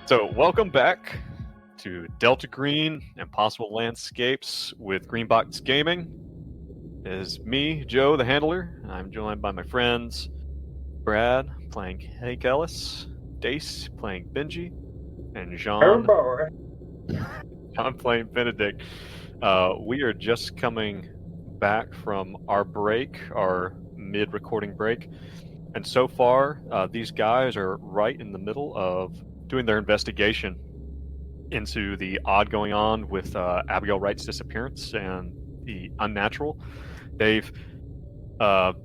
So, welcome back to Delta Green Impossible Landscapes with Greenbox Gaming. It is me, Joe, the handler. I'm joined by my friends Brad playing Hank Ellis, Dace playing Benji, and Jean playing Benedict. We are just coming back from our break, our mid-recording break, and so far these guys are right in the middle of doing their investigation into the odd going on with Abigail Wright's disappearance and the unnatural. They've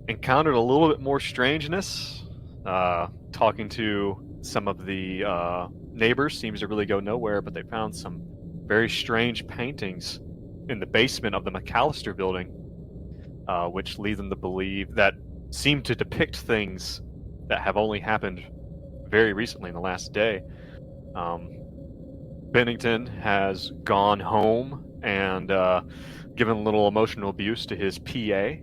encountered a little bit more strangeness. Talking to some of the neighbors seems to really go nowhere, but they found some very strange paintings in the basement of the Macallistar Building, which lead them to believe that seem to depict things that have only happened very recently in the last day. Bennington has gone home and given a little emotional abuse to his PA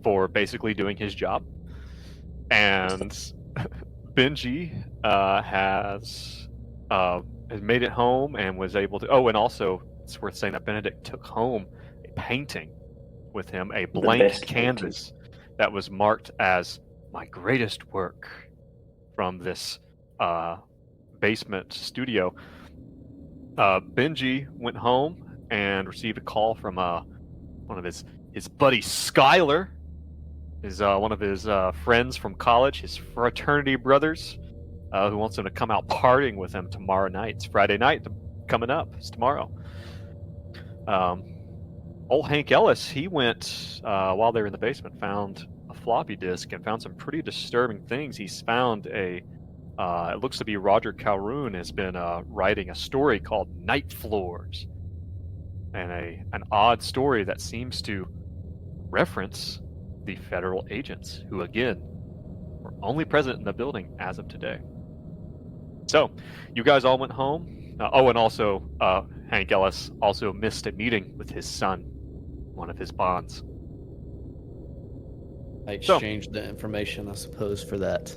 for basically doing his job. And Benji has made it home and was able to... Oh, and also, it's worth saying that Benedict took home a painting with him, a blank canvas that was marked as my greatest work from this basement studio. Benji went home and received a call from one of his buddy Skylar, one of his friends from college, his fraternity brothers, who wants him to come out partying with him tomorrow night. It's Friday night coming up. It's tomorrow. Old Hank Ellis, he went while they were in the basement, found a floppy disk and found some pretty disturbing things. He's found it looks to be Roger Calhoun has been writing a story called Night Floors, and an odd story that seems to reference the federal agents who, again, were only present in the building as of today. So, you guys all went home. And also, Hank Ellis also missed a meeting with his son, one of his bonds. I exchanged the information, I suppose, for that.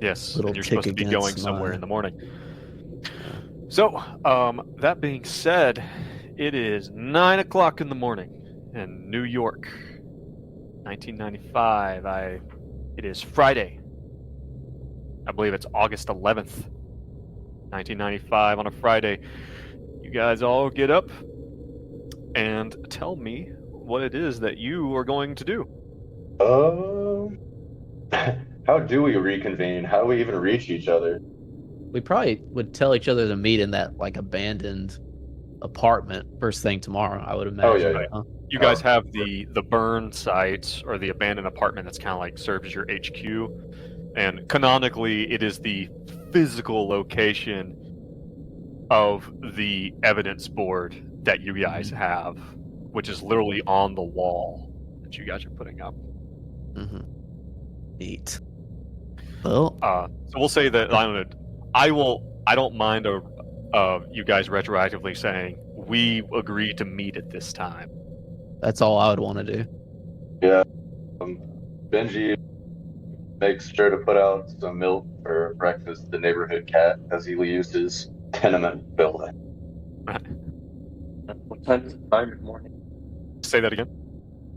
Yes, and you're supposed to be going somewhere in the morning. So, that being said, it is 9 o'clock in the morning in New York, 1995. It is Friday. I believe it's August 11th, 1995 on a Friday. You guys all get up and tell me what it is that you are going to do. How do we reconvene? How do we even reach each other? We probably would tell each other to meet in that abandoned apartment first thing tomorrow, I would imagine. Oh, yeah. Huh? You guys have the burn site or the abandoned apartment that's kind of serves as your HQ, and canonically it is the physical location of the evidence board that you guys have, which is literally on the wall that you guys are putting up. Mm-hmm. Neat. Well, so we'll say that I don't mind you guys retroactively saying we agree to meet at this time. That's all I would want to do. Yeah. Benji makes sure to put out some milk for breakfast to the neighborhood cat as he used his tenement building. What time is it? 9 in the morning? Say that again?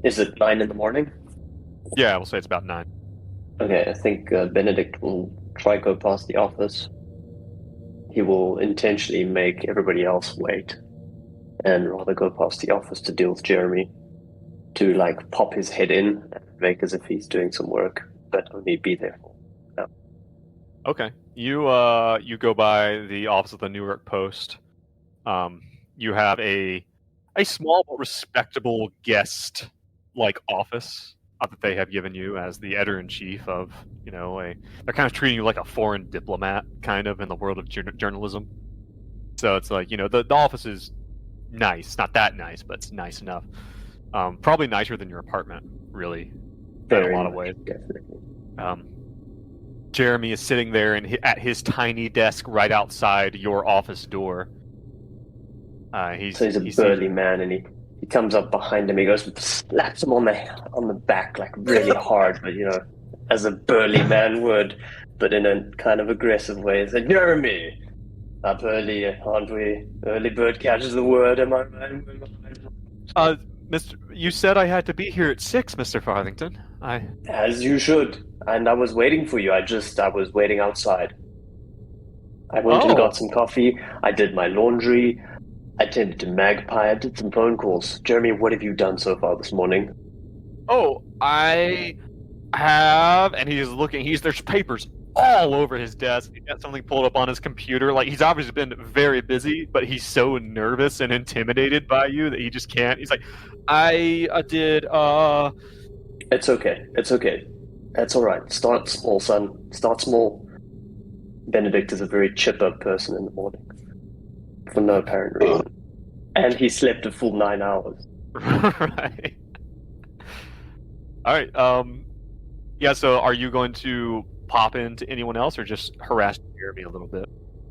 Is it 9 in the morning? Yeah, we'll say it's about 9. Okay, I think Benedict will try go past the office. He will intentionally make everybody else wait and rather go past the office to deal with Jeremy, to pop his head in and make as if he's doing some work, but only be there for now. Okay. You go by the office of the New York Post. You have a small but respectable guest office that they have given you as the editor-in-chief of, they're kind of treating you like a foreign diplomat, kind of, in the world of journalism. So it's the office is nice. Not that nice, but it's nice enough. Probably nicer than your apartment, really, in a lot of ways. Definitely. Jeremy is sitting there at his tiny desk right outside your office door. He's a burly man, and he comes up behind him. He goes and slaps him on the back really hard, but as a burly man would, but in a kind of aggressive way. He said, Jeremy, up early, aren't we? Early bird catches the word, am I right? Mr. You said I had to be here at 6, Mr. Farthington. As you should. And I was waiting for you. I was waiting outside. I went and got some coffee. I did my laundry. I tended to Magpie. I did some phone calls. Jeremy, what have you done so far this morning? Oh, I have, and there's papers all over his desk. He's got something pulled up on his computer. Like, he's obviously been very busy, but he's so nervous and intimidated by you that he just can't. He's like, I did, It's okay. It's okay. That's all right. Start small, son. Start small. Benedict is a very chipper person in the morning, for no apparent reason. And he slept a full 9 hours. Right. All right. Yeah, so are you going to pop into anyone else or just harass Jeremy a little bit?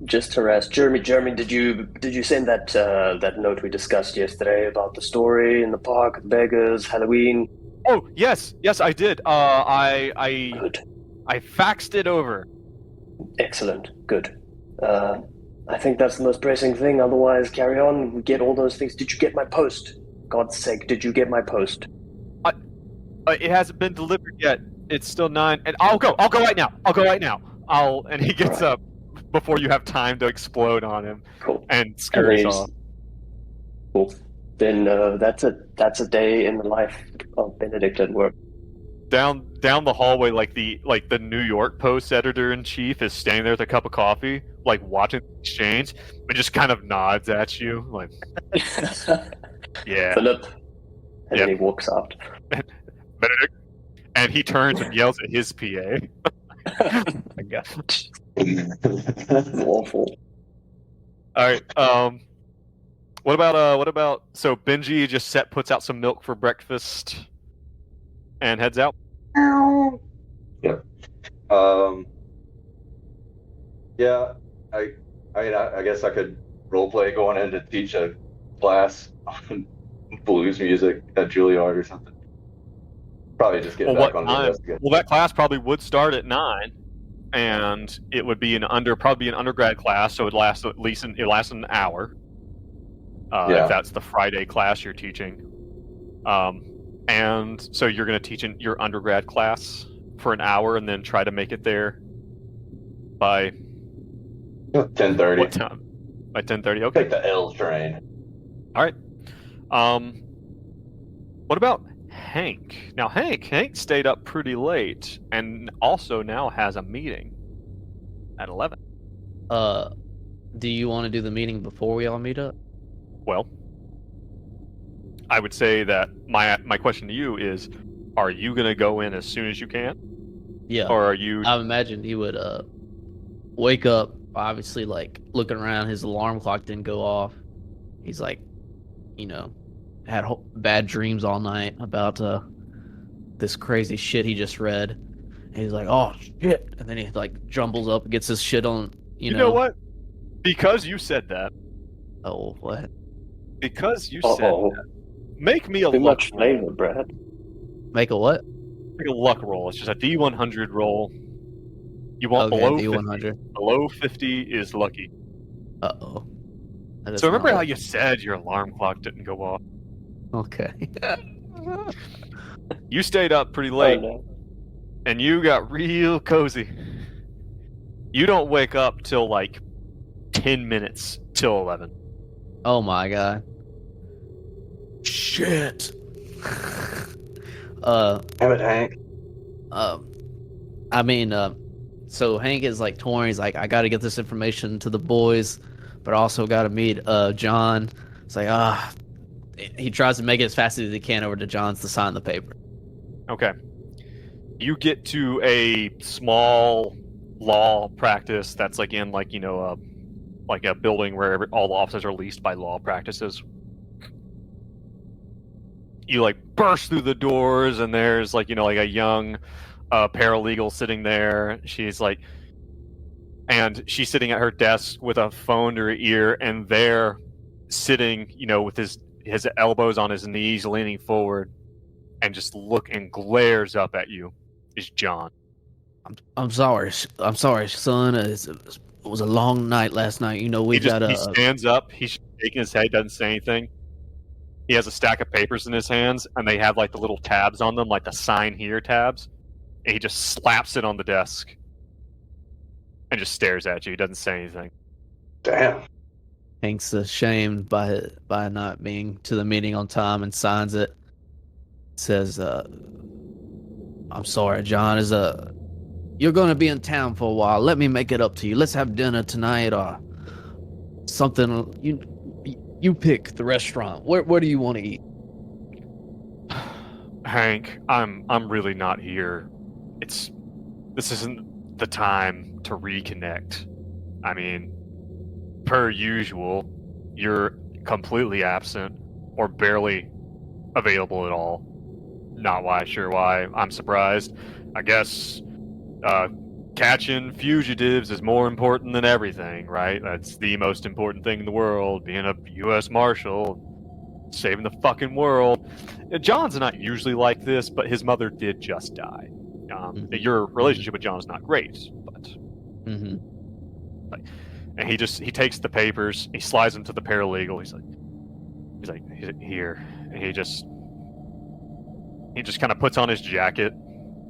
Just harass Jeremy. Jeremy, did you send that note we discussed yesterday about the story in the park, the beggars, Halloween? Oh, yes, I did. I Good. I faxed it over. Excellent. Good. I think that's the most pressing thing. Otherwise, carry on. We get all those things. Did you get my post? God's sake, did you get my post? It hasn't been delivered yet. It's still 9, and I'll go right now. And he gets up before you have time to explode on him. Cool. And scurries off. Cool. Then that's a day in the life of Benedict at work. Down the hallway, like the New York Post editor-in-chief is standing there with a cup of coffee, like watching the exchange, and just kind of nods at you, like, yeah. Philip. And then he walks out. Benedict. And he turns and yells at his PA. I guess. Awful. All right. What about? So Benji just puts out some milk for breakfast, and heads out. Yep. Yeah. I guess I could roleplay going in to teach a class on blues music at Juilliard or something. Probably just get back on the desk again. Well, that class probably would start at 9, and it would be an undergrad class, so it lasts an hour. If that's the Friday class you're teaching. And so you're going to teach in your undergrad class for an hour, and then try to make it there by 10:30. What time? By 10:30. Okay. Take the L train. All right. What about Hank? Now, Hank stayed up pretty late, and also now has a meeting at 11. Do you want to do the meeting before we all meet up? Well, I would say that my question to you is, are you going to go in as soon as you can? Yeah. Or are you... I imagine he would wake up, obviously, like, looking around. His alarm clock didn't go off. He's like, had bad dreams all night about this crazy shit he just read. And he's like, oh, shit. And then he, like, jumbles up and gets his shit on, You know what? Because you said that. Oh, what? Because you said that. Make me a Too luck much roll. flavor, Brad. Make a what? Make a luck roll. It's just a D100 roll. You want Okay, below D100. 50. Below 50 is lucky. Uh-oh. So remember how you said your alarm clock didn't go off? Okay. You stayed up pretty late, Oh, no. and you got real cozy. You don't wake up till like 10 minutes till 11. Oh my god. Shit. Damn it, Hank. I mean, so Hank is like torn. He's like, I got to get this information to the boys, but I also got to meet John. It's like, he tries to make it as fast as he can over to John's to sign the paper. Okay. You get to a small law practice that's like in like a building where all the offices are leased by law practices. You like burst through the doors, and there's like like a young paralegal sitting there. She's sitting at her desk with a phone to her ear, and there, sitting with his elbows on his knees, leaning forward, and just glares up at you, is John. I'm sorry. I'm sorry, son. It was a long night last night. You know, He we've got he stands up. He's shaking his head, doesn't say anything. He has a stack of papers in his hands, and they have like the little tabs on them, like the sign here tabs. And he just slaps it on the desk and just stares at you. He doesn't say anything. Damn. Hank's ashamed by not being to the meeting on time and signs it. Says, "I'm sorry, John. You're going to be in town for a while. Let me make it up to you. Let's have dinner tonight or something. You pick the restaurant. Where do you want to eat?" Hank, I'm really not here. This isn't the time to reconnect. I mean, per usual, you're completely absent or barely available at all. Not sure why I'm surprised. I guess catching fugitives is more important than everything, right? That's the most important thing in the world, being a U.S. Marshal, saving the fucking world. John's not usually like this, but his mother did just die. Your relationship with John is not great, but... Mm-hmm. And he takes the papers, he slides them to the paralegal. He's like, here. And he just kind of puts on his jacket.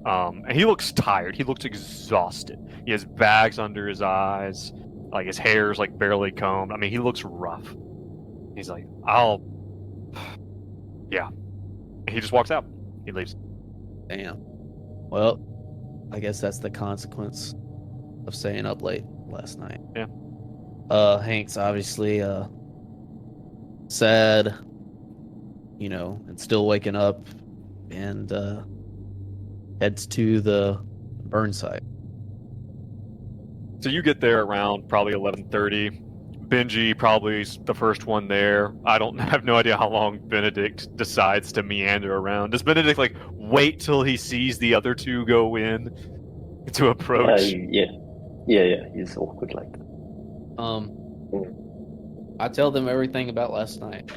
And he looks tired. He looks exhausted. He has bags under his eyes. Like his hair's like barely combed. I mean, he looks rough. He's like, yeah. And he just walks out. He leaves. Damn. Well, I guess that's the consequence of staying up late last night. Yeah. Hank's obviously sad, and still waking up, and heads to the burn site. So you get there around probably 11:30. Benji probably is the first one there. I have no idea how long Benedict decides to meander around. Does Benedict wait till he sees the other two go in to approach? Yeah. He's awkward like that. I tell them everything about last night.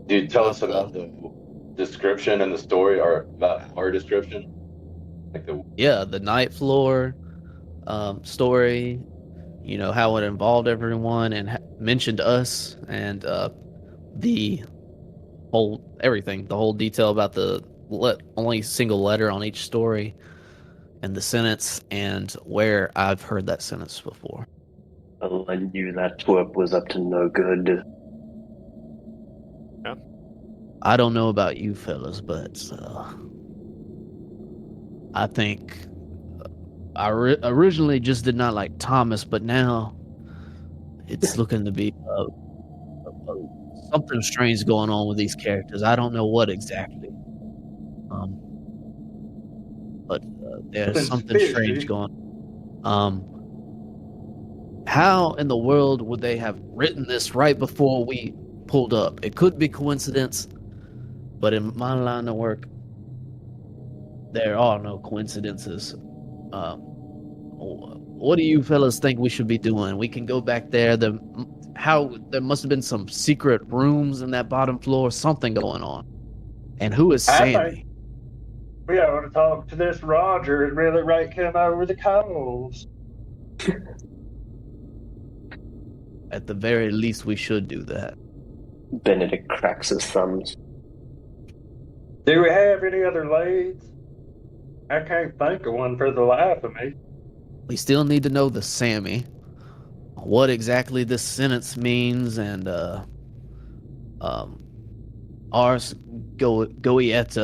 Dude, tell us about the description and the story, or about our description. The night floor story. How it involved everyone and mentioned us, and the whole detail about the only single letter on each story, and the sentence, and where I've heard that sentence before. Well, I knew that twerp was up to no good. Yeah. I don't know about you fellas, but I think I originally just did not like Thomas, but now it's looking to be something strange going on with these characters. I don't know what exactly, but there's something strange going on. How in the world would they have written this right before we pulled up? It could be coincidence, but in my line of work, there are no coincidences. What do you fellas think we should be doing? We can go back there. There must have been some secret rooms in that bottom floor, something going on. And who is Sammy? We ought to talk to this Roger and really rake him over the coals. At the very least, we should do that. Benedict cracks his thumbs. Do we have any other leads? I can't think of one for the life of me. We still need to know the Sammy, what exactly this sentence means, and ars goe et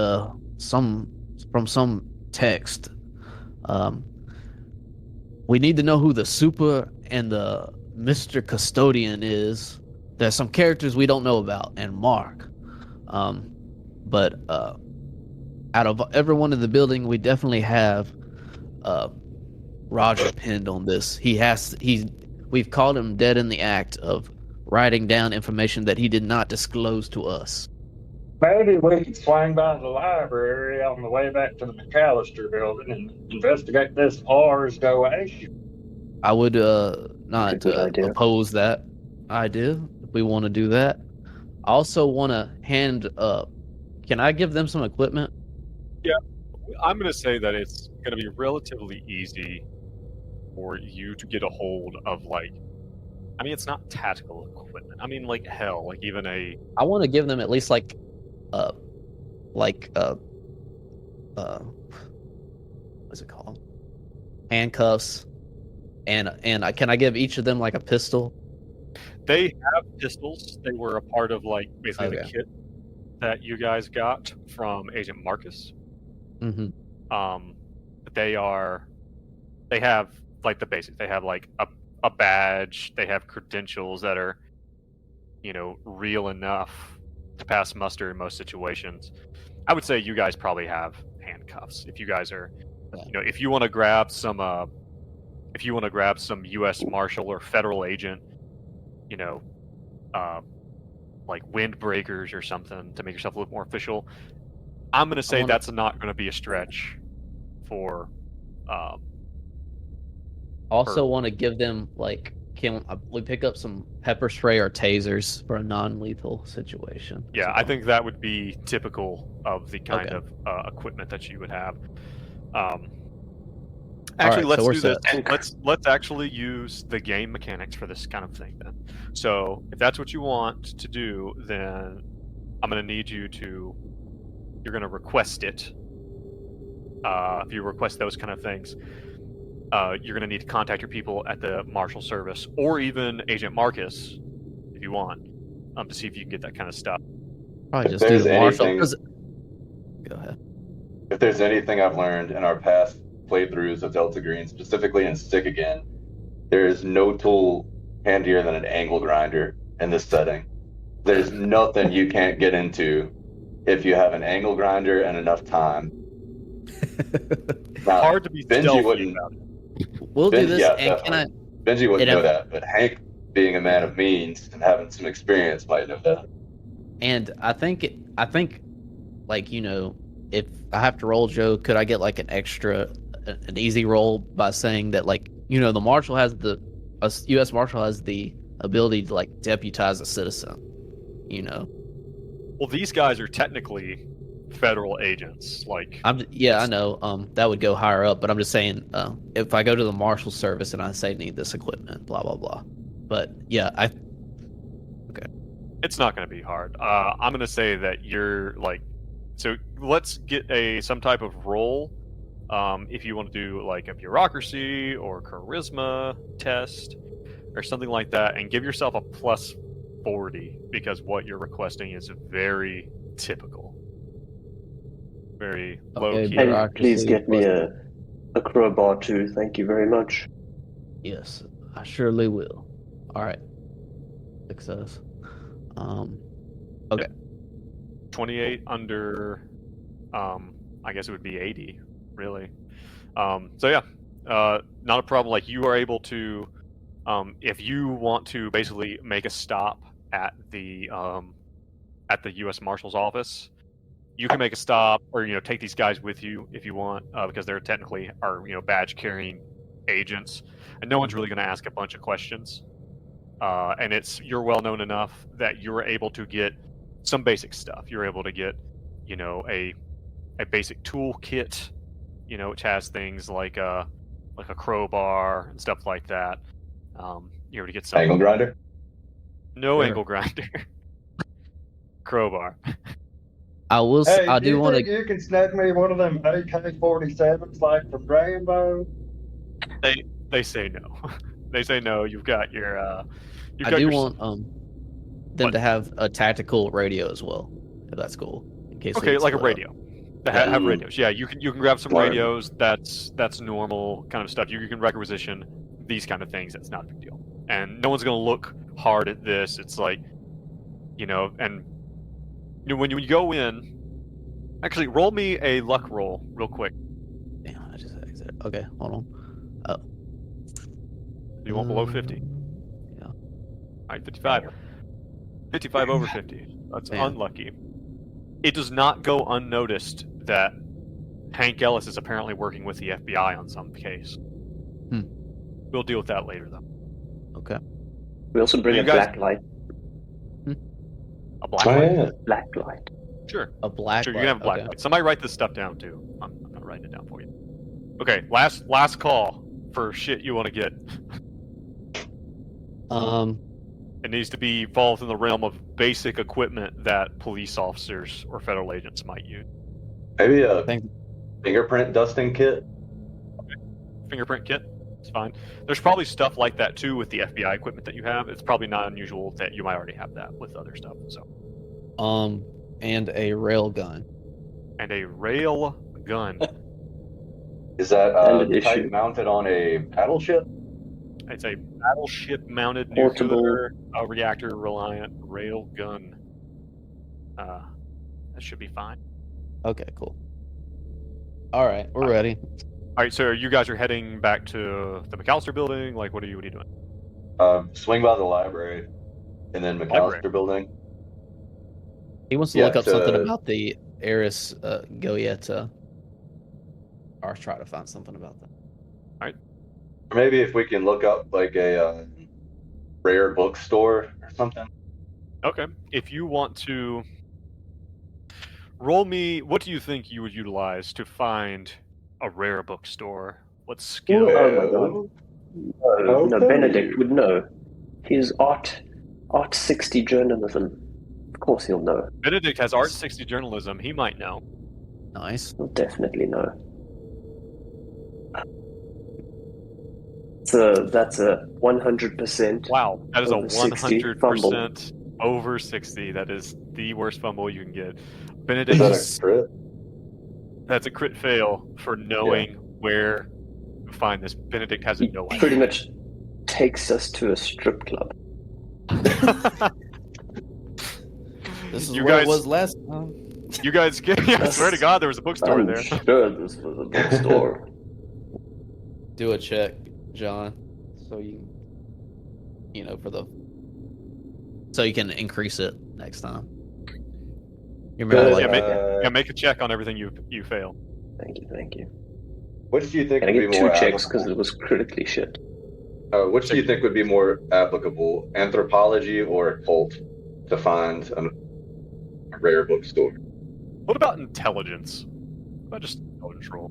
from some text. We need to know who the super and the Mr. Custodian is. There's some characters we don't know about, and Mark. But out of everyone in the building, we definitely have Roger pinned on this. We've caught him dead in the act of writing down information that he did not disclose to us. Maybe we could swing by the library on the way back to the Macallistar Building and investigate this ars goe issue. I would not oppose that idea if we want to do that. I also want to hand up. Can I give them some equipment? Yeah. I'm going to say that it's going to be relatively easy for you to get a hold of, like, I mean, it's not tactical equipment. I mean, like, hell, like even a. I want to give them at least like what's it called? Handcuffs, and can I give each of them like a pistol? They have pistols. They were a part of like basically the Okay. kit that you guys got from Agent Marcus. Mm-hmm. They have like the basics. They have like a badge. They have credentials that are, real enough to pass muster in most situations. I would say you guys probably have handcuffs. If you guys are, if you want to grab some U.S. Marshal or federal agent, like windbreakers or something to make yourself look more official. I'm going to say that's not going to be a stretch for. Also, want to give them like, can we pick up some pepper spray or tasers for a non-lethal situation? Yeah, I think that would be typical of the kind Okay. of equipment that you would have. Actually, Alright, let's so do we're this. Let's actually use the game mechanics for this kind of thing then. So if that's what you want to do, then I'm going to need you're going to request it. If you request those kind of things, you're going to need to contact your people at the Marshal Service or even Agent Marcus if you want, to see if you can get that kind of stuff. Probably If just do there's the Marshal. anything- Go ahead. If there's anything I've learned in our past playthroughs of Delta Green, specifically in Stick Again, there is no tool handier than an angle grinder in this setting. There's nothing you can't get into if you have an angle grinder and enough time. Now, Hard to be Benji stealthy wouldn't. about it. We'll do Benji, this, yeah, and can I? Benji wouldn't and know if- that, but Hank, being a man of means and having some experience, might know that. And I think, like, if I have to roll, Joe, could I get like an easy roll by saying that, like, the Marshal has a U.S. Marshal has the ability to like deputize a citizen. Well, these guys are technically federal agents. Like, I know. That would go higher up, but I'm just saying, if I go to the Marshal Service and I say need this equipment, blah blah blah. But yeah, it's not going to be hard. I'm going to say that you're like, so let's get some type of roll. If you want to do like a bureaucracy or charisma test or something like that, and give yourself a plus 40 because what you're requesting is very typical, very low key. Bureaucracy And please get me plus- a crowbar too. Thank you very much. Yes, I surely will. All right, success. Okay. 28 under, I guess it would be 80, really. So yeah, not a problem. Like, you are able to, if you want to basically make a stop at the U.S. Marshal's office, you can make a stop, or take these guys with you if you want, because they're technically badge carrying agents, and no one's really going to ask a bunch of questions. And you're well known enough that you're able to get some basic stuff. You're able to get, a basic tool kit, which has things like a crowbar and stuff like that. You're able to get some Angle grinder? No Sure. angle grinder. Crowbar. I will. Hey, I do do you want think to. you can snag me one of them AK-47s like from Rambo? They say no. They say no. You've got your. I do want them to have a tactical radio as well, if that's cool. In case we Okay, get like a split up. radio. Have radios. Yeah, you can grab some Smart. radios. That's normal kind of stuff. You can requisition these kind of things. That's not a big deal. And no one's gonna look hard at this. It's like, and when you go in, actually roll me a luck roll real quick. Damn, I just exited. Okay, hold on. You want below 50? Yeah. All right, 55. 55 over 50. That's Damn. unlucky. It does not go unnoticed that Hank Ellis is apparently working with the FBI on some case. We'll deal with that later, though. Okay. We also bring You a guys- black light. A black Oh, light? yeah. Black light. Sure. A black. Sure, you can have a black okay. light. Somebody write this stuff down, too. I'm not writing it down for you. Okay, last call for shit you want to get. It needs to fall within the realm of basic equipment that police officers or federal agents might use. Maybe a fingerprint dusting kit. Fingerprint kit, it's fine. There's probably stuff like that too with the FBI equipment that you have. It's probably not unusual that you might already have that with other stuff. So, and a rail gun. And a rail gun. Is that type mounted on a paddle ship? It's a battleship-mounted Portable. nuclear reactor-reliant rail gun. That should be fine. Okay, cool. All right, we're ready. All right, so you guys are heading back to the Macallistar Building. Like, what are you doing? Swing by the library, and then Macallistar Building. He wants to look up something about the Eris Goyeta. Or try to find something about that. All right. Or maybe if we can look up like a rare bookstore or something. Okay. If you want to roll me, what do you think you would utilize to find a rare bookstore? What skill? Oh my god. No, Benedict would know. He's art 60 journalism. Of course he'll know. Benedict has Art 60 journalism. He might know. Nice. He'll definitely know. So that's a 100%. Wow, that is a 100% over 60. That is the worst fumble you can get. Is Benedict, that a crit? that's a crit fail for knowing where to find this. Benedict has no idea. Pretty much takes us to a strip club. This is You where guys- it was last time. You guys get. I swear to God, there was a bookstore I'm there. sure this was a bookstore. Do a check, John, so so you can increase it next time. You remember, Good. like, Make a check on everything you fail. Thank you. Which do you think Can I would be get more 2 checks because applicable? it was critically shit? Which do you think would be more applicable, anthropology or occult, to find a rare bookstore? What about intelligence? What about just intelligence roll?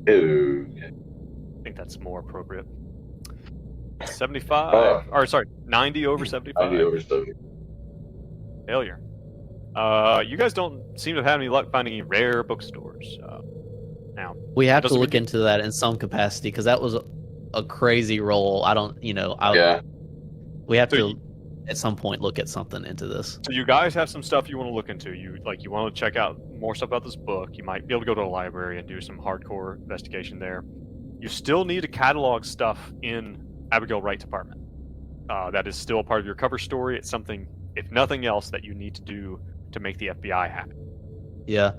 Ew. I think that's more appropriate. 75. Or sorry, 90 over 75. 90 over 70. Failure. You guys don't seem to have any luck finding any rare bookstores. Now, we have to doesn't look mean- into that in some capacity because that was a crazy roll. I don't, Yeah. we have So to at some point look at something into this. so you guys have some stuff you want to look into. You want to check out more stuff about this book. You might be able to go to a library and do some hardcore investigation there. You still need to catalog stuff in Abigail Wright's apartment. That is still a part of your cover story. It's something, if nothing else, that you need to do to make the FBI happy. Yeah,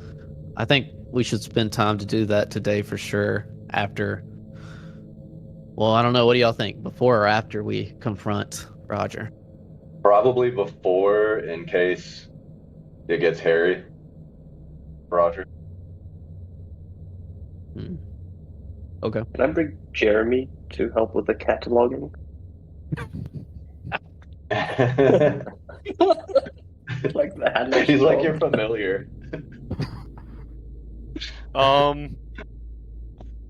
I think we should spend time to do that today for sure. After, well, I don't know. What do y'all think? Before or after we confront Roger? Probably before, in case it gets hairy. Roger. Okay. Can I bring Jeremy to help with the cataloging? Like the handler. He's like you're familiar.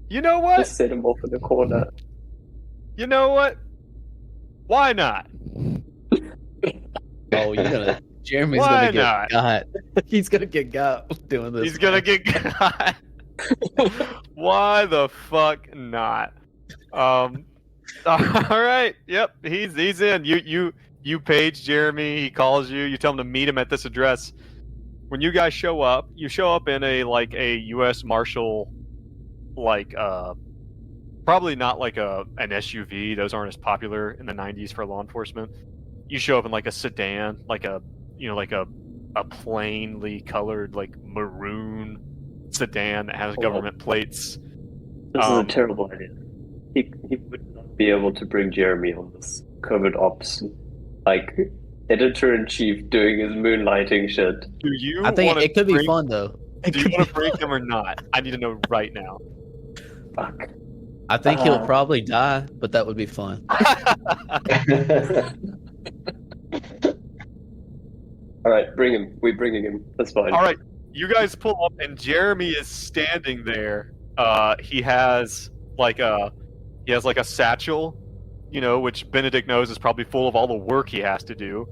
You know what? Just set him off in the corner. You know what? Why not? Oh, Jeremy's Why gonna get not? got. He's gonna get got doing this. He's gonna get got. Why the fuck not? All right. Yep. He's in. You page Jeremy. He calls you. You tell him to meet him at this address. When you guys show up, you show up in a U.S. Marshal, probably not like an SUV. Those aren't as popular in the 90s for law enforcement. You show up in like a sedan, like a plainly colored maroon sedan that has government plates. This is a terrible idea. He would not be able to bring Jeremy on this covert ops, editor-in-chief doing his moonlighting shit. Do you? I think wanna it could be bring- fun though. Do you want to break him or not? I need to know right now. Fuck. I think he'll probably die, but that would be fun. All right, bring him. We're bringing him. That's fine. All right. You guys pull up, and Jeremy is standing there. He has like a satchel, which Benedict knows is probably full of all the work he has to do,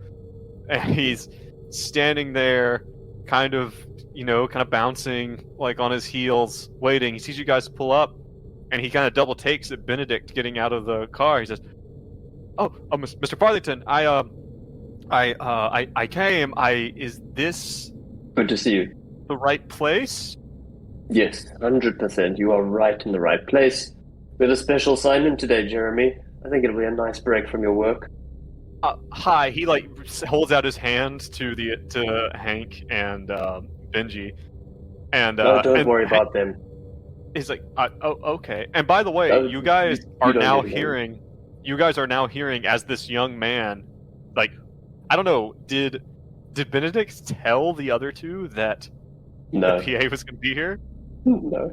and he's standing there, kind of bouncing like on his heels, waiting. He sees you guys pull up, and he kind of double takes at Benedict getting out of the car. He says, "Oh, Mr. Farthington, I came. Is this Good to see you. the right place?" Yes, 100%. You are right in the right place. We have a special assignment today, Jeremy. I think it'll be a nice break from your work. Hi. He holds out his hand to Hank and Benji, and No, don't and worry Hank, about them. he's like, "Oh, okay." And by the way, you guys you are don't now need to know. hearing. You guys are now hearing as this young man, like, I don't know, did Benedict tell the other two that No. the PA was going to be here? No.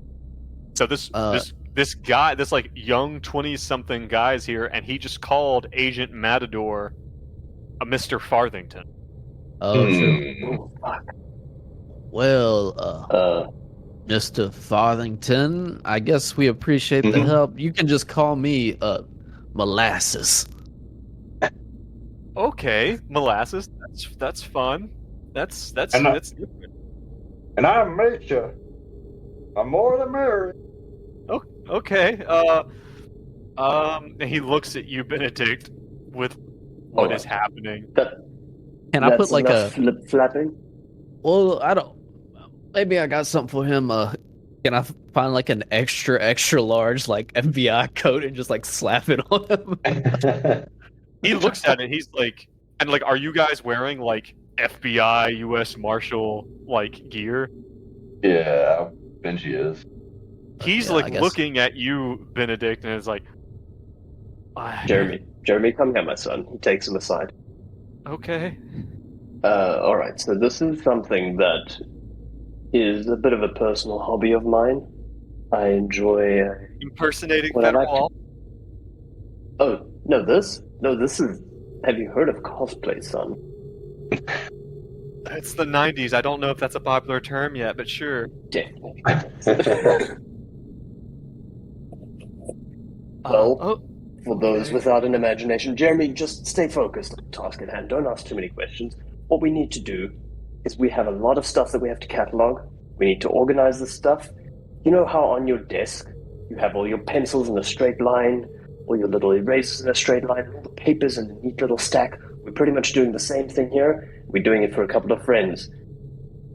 So this guy, this like young 20-something guy is here, and he just called Agent Matador a Mr. Farthington. Oh, sure. Oh, fuck. Well, Mr. Farthington, I guess we appreciate the help. You can just call me Molasses. Okay, Molasses. That's fun. That's And different. And I meet you. I'm more than merry. Okay. And he looks at you, Benedict, with what is happening. Can I put like a flip flapping? Well, I don't. Maybe I got something for him. Can I find like an extra large like FBI coat and just like slap it on him? He looks at it. He's like, are you guys wearing like FBI, U.S. Marshal like gear? Yeah, Benji is. He's Yeah, I like guess. looking at you, Benedict, and is like, Jeremy, come here, my son. He takes him aside. Okay. All right. So this is something that is a bit of a personal hobby of mine. I enjoy. Impersonating What I like Federal. Oh no, this is. Have you heard of cosplay, son? It's the 90s. I don't know if that's a popular term yet, but sure. Definitely. Oh, For those without an imagination, Jeremy, just stay focused on the task at hand. Don't ask too many questions. What we need to do is we have a lot of stuff that we have to catalog. We need to organize this stuff. You know how on your desk you have all your pencils in a straight line, all your little erasers in a straight line, and all the papers in a neat little stack? We're pretty much doing the same thing here. We're doing it for a couple of friends.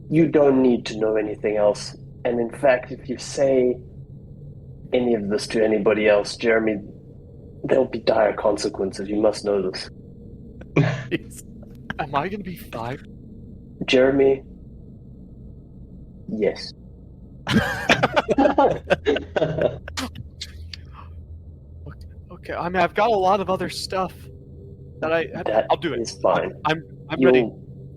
You don't need to know anything else. And in fact, if you say any of this to anybody else, Jeremy, there'll be dire consequences. You must know this. am I going to be fired? Jeremy, yes. Okay, I mean, I've got a lot of other stuff that I'll do it. Is fine. I'm ready.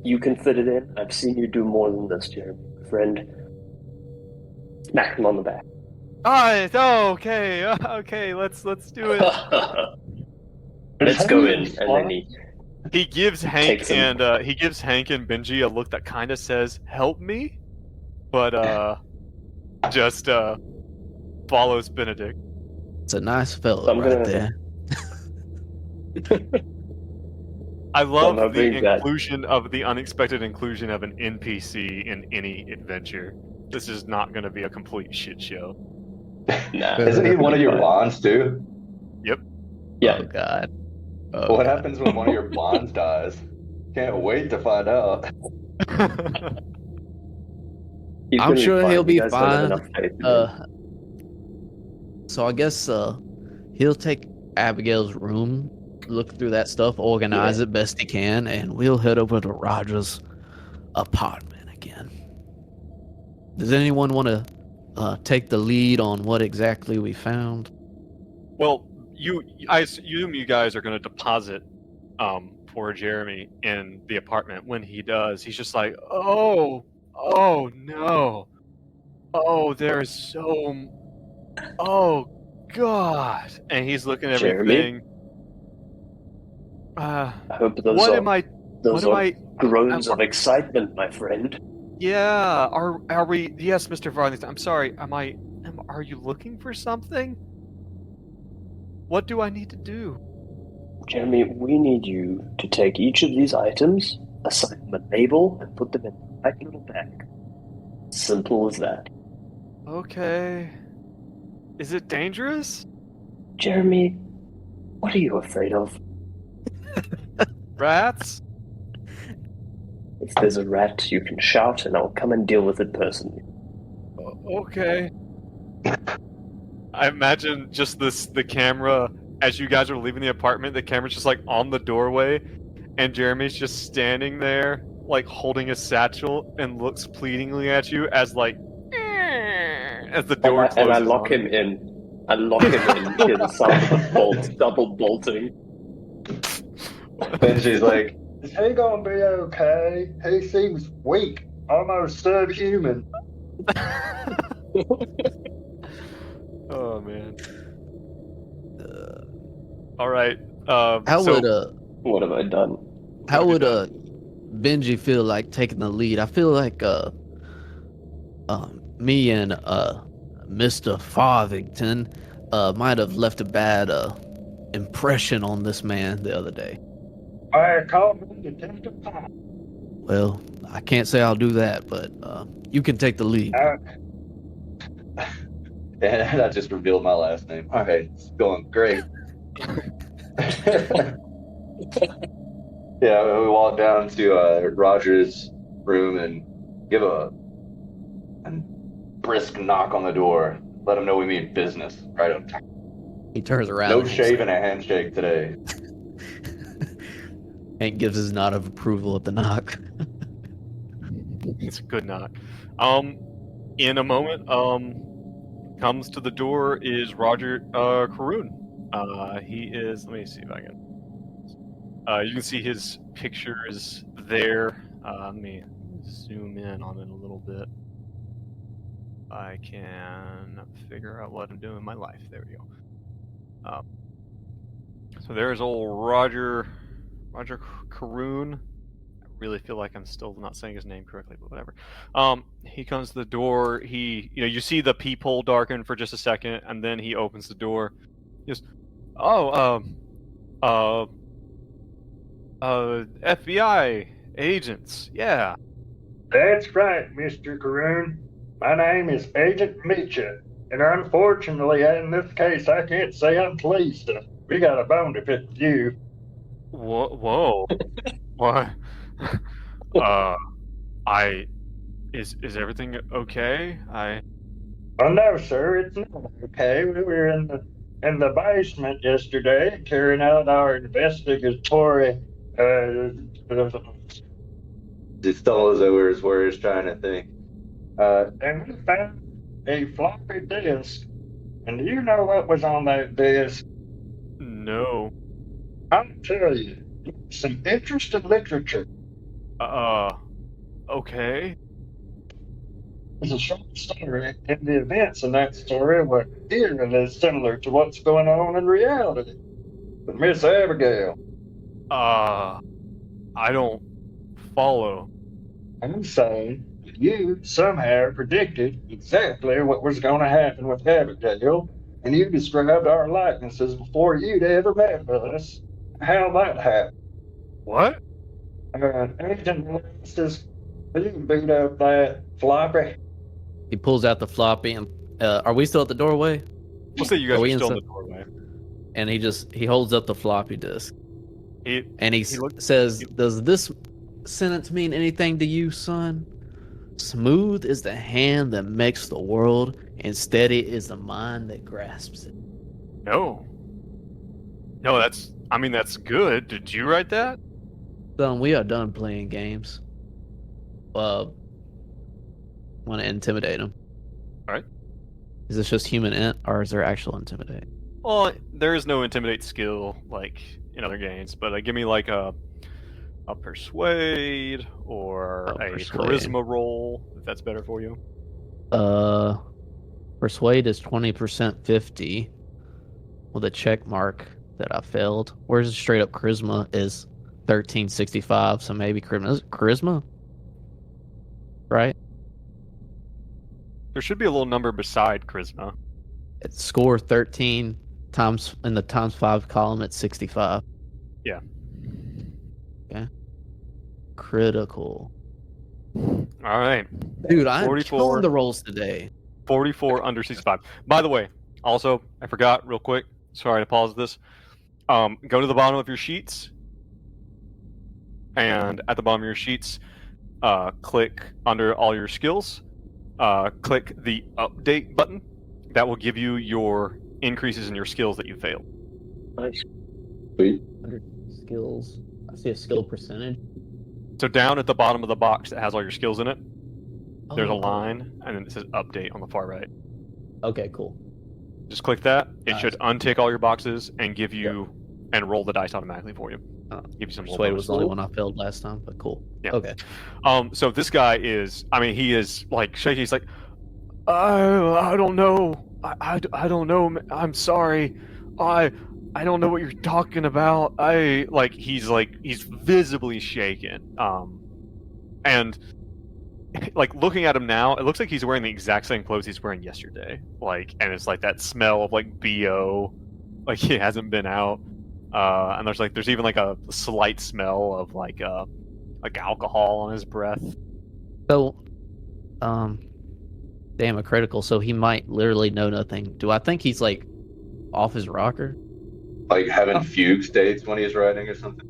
You can fit it in. I've seen you do more than this, Jeremy. Friend, smack him on the back. Okay. Okay, let's do it. Let's go in, and then He gives Hank takes him. and Benji a look that kind of says, "Help me," but just follows Benedict. It's a nice fellow So I'm right gonna- there. I love I'm hoping that- the unexpected inclusion of an NPC in any adventure. This is not going to be a complete shit show. Nah. Isn't he one of your bonds too? Yeah. Oh God. Oh, What God. happens when one of your bonds dies? Can't wait to find out. He's I'm gonna sure fine. he'll be You guys don't have fine. enough faith in him. So I guess he'll take Abigail's room, look through that stuff, organize it best he can, and we'll head over to Roger's apartment again. Does anyone want to take the lead on what exactly we found? Well, I assume you guys are going to deposit poor Jeremy in the apartment. When he does, he's just like, oh no, there's so, oh God, and he's looking at Jeremy? everything. I hope those What are am I? those What am are I? groans of excitement, my friend. Yeah. Are we? Yes, Mr. Varley. I'm sorry. Are you looking for something? What do I need to do? Jeremy, we need you to take each of these items, assign them a label, and put them in the right little bag. Simple as that. Okay. Is it dangerous? Jeremy, what are you afraid of? Rats? If there's a rat, you can shout and I'll come and deal with it personally. Okay. I imagine just the camera as you guys are leaving the apartment. The camera's just like on the doorway, and Jeremy's just standing there, like holding a satchel, and looks pleadingly at you as as the door closes. And I lock him in. I lock him in. Hear the sound of the bolts double bolting. And she's like, Is he gonna be okay? He seems weak, almost subhuman. Oh man. All right. How so, would What have I done? how would Benji feel like taking the lead? I feel like me and Mr. Farthington might have left a bad impression on this man the other day. I called me Detective Pop. Well, I can't say I'll do that, but you can take the lead. and I just revealed my last name. All right, it's going great. Yeah, we walk down to Roger's room and give a brisk knock on the door. Let him know we mean business right up top. He turns around. No and shave and a handshake today. and gives his nod of approval at the knock. It's a good knock. In a moment, comes to the door is Roger Karoon. He is. Let me see if I can. You can see his pictures there. Let me zoom in on it a little bit. I can figure out what I'm doing in my life. There we go. So there's old Roger Karoon. I really feel like I'm still not saying his name correctly, but whatever. He comes to the door. You see the peephole darken for just a second, and then he opens the door. He goes, FBI agents, yeah. That's right, Mr. Karoon. My name is Agent Mitcha, and unfortunately, in this case, I can't say I'm pleased. We got a bone to pick with you. Whoa. What? Is everything okay? Oh no, sir, it's not okay. We were in the basement yesterday carrying out our investigatory. He stumbles over his words, trying to think. And we found a floppy disk. And do you know what was on that disk? No. I'll tell you, some interesting literature. Okay. It's a short story, and the events in that story were eerily similar to what's going on in reality. But Miss Abigail, I don't follow. I'm saying that you somehow predicted exactly what was going to happen with Abigail, and you described our likenesses before you'd ever met us. How that happened? What? Agent Alexis, will you beat up that floppy? He pulls out the floppy, and are we still at the doorway? We'll say you guys Are are we still in inside? the doorway. And he holds up the floppy disk, He says, "Does this sentence mean anything to you, son? Smooth is the hand that makes the world, and steady is the mind that grasps it." No, that's good. Did you write that? Son, we are done playing games. Want to intimidate him? All right. Is this just human int, or is there actual intimidate? Well, there is no intimidate skill like in other games, but give me like a persuade or a charisma roll if that's better for you. Persuade is 20% 50 with a check mark that I failed. Whereas straight up charisma is 1365, so maybe charisma. right? There should be a little number beside charisma. It's score 13 times in the times 5 column at 65. Yeah. Okay. Critical. All right. Dude, I'm 44. killing the rolls today. 44 under 65. By the way, also, I forgot real quick. Sorry to pause this. Go to the bottom of your sheets. And at the bottom of your sheets, click under all your skills. Click the update button. That will give you your increases in your skills that you failed. Nice. Sweet. 100 skills. I see a skill percentage. So down at the bottom of the box that has all your skills in it, there's a Oh, line, and then it says update on the far right. Okay, cool. Just click that. It Nice. should untick all your boxes and give you and roll the dice automatically for you. Give you some Persuade little was the only bonus. one I failed last time, but cool. Yeah. Okay. So this guy is, I mean, he is like shaky. He's like, I don't know. I don't know. I'm sorry. I don't know what you're talking about. He's visibly shaken. And like looking at him now, it looks like he's wearing the exact same clothes he's wearing yesterday. Like, and it's like that smell of like BO, like he hasn't been out. And there's even like a slight smell of like alcohol on his breath. So, damn, a critical. So he might literally know nothing. Do I think he's like off his rocker? Like having fugue states when he's writing or something.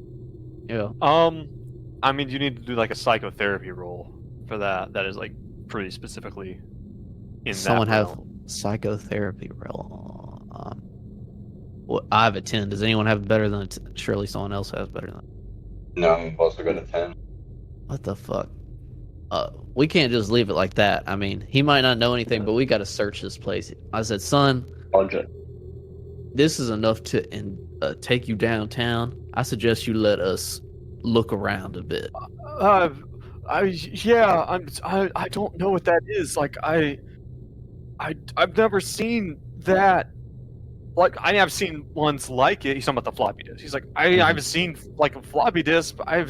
Yeah. I mean, you need to do like a psychotherapy roll for that. That is like pretty specifically in Someone that have realm. psychotherapy roll. Well, I have a 10. Does anyone have better than a 10? Surely someone else has better than. No, I've also got a 10. What the fuck? We can't just leave it like that. I mean, he might not know anything, but we got to search this place. I said, son, Andre. this is enough to take you downtown. I suggest you let us look around a bit. I don't know what that is. Like I've never seen that. Like I've seen ones like it. He's talking about the floppy disk. He's like, I've seen like a floppy disk, but I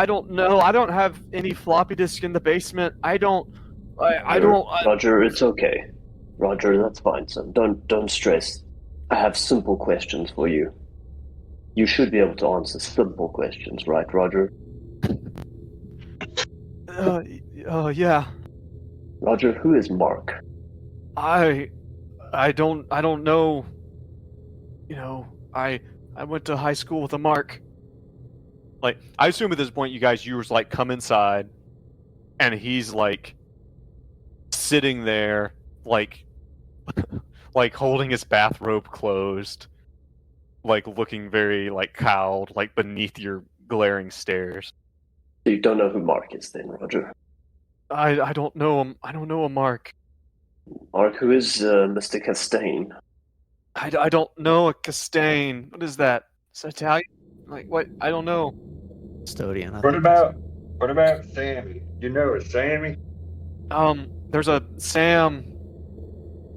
don't know. I don't have any floppy disk in the basement. I don't. Roger, it's okay. Roger, that's fine, son. Don't stress. I have simple questions for you. You should be able to answer simple questions, right, Roger? Yeah. Roger, who is Mark? I don't know. You know, I went to high school with a Mark. Like, I assume at this point you were like come inside, and he's like sitting there, like like holding his bathrobe closed, like looking very like cowed, like beneath your glaring stares. So you don't know who Mark is then, Roger? I don't know him. I don't know a Mark. Mark, who is Mr. Castaigne? I don't know a Castaigne. What is that? Is that Italian? Like what? I don't know. Custodian. What about Sammy? You know a Sammy? There's a Sam.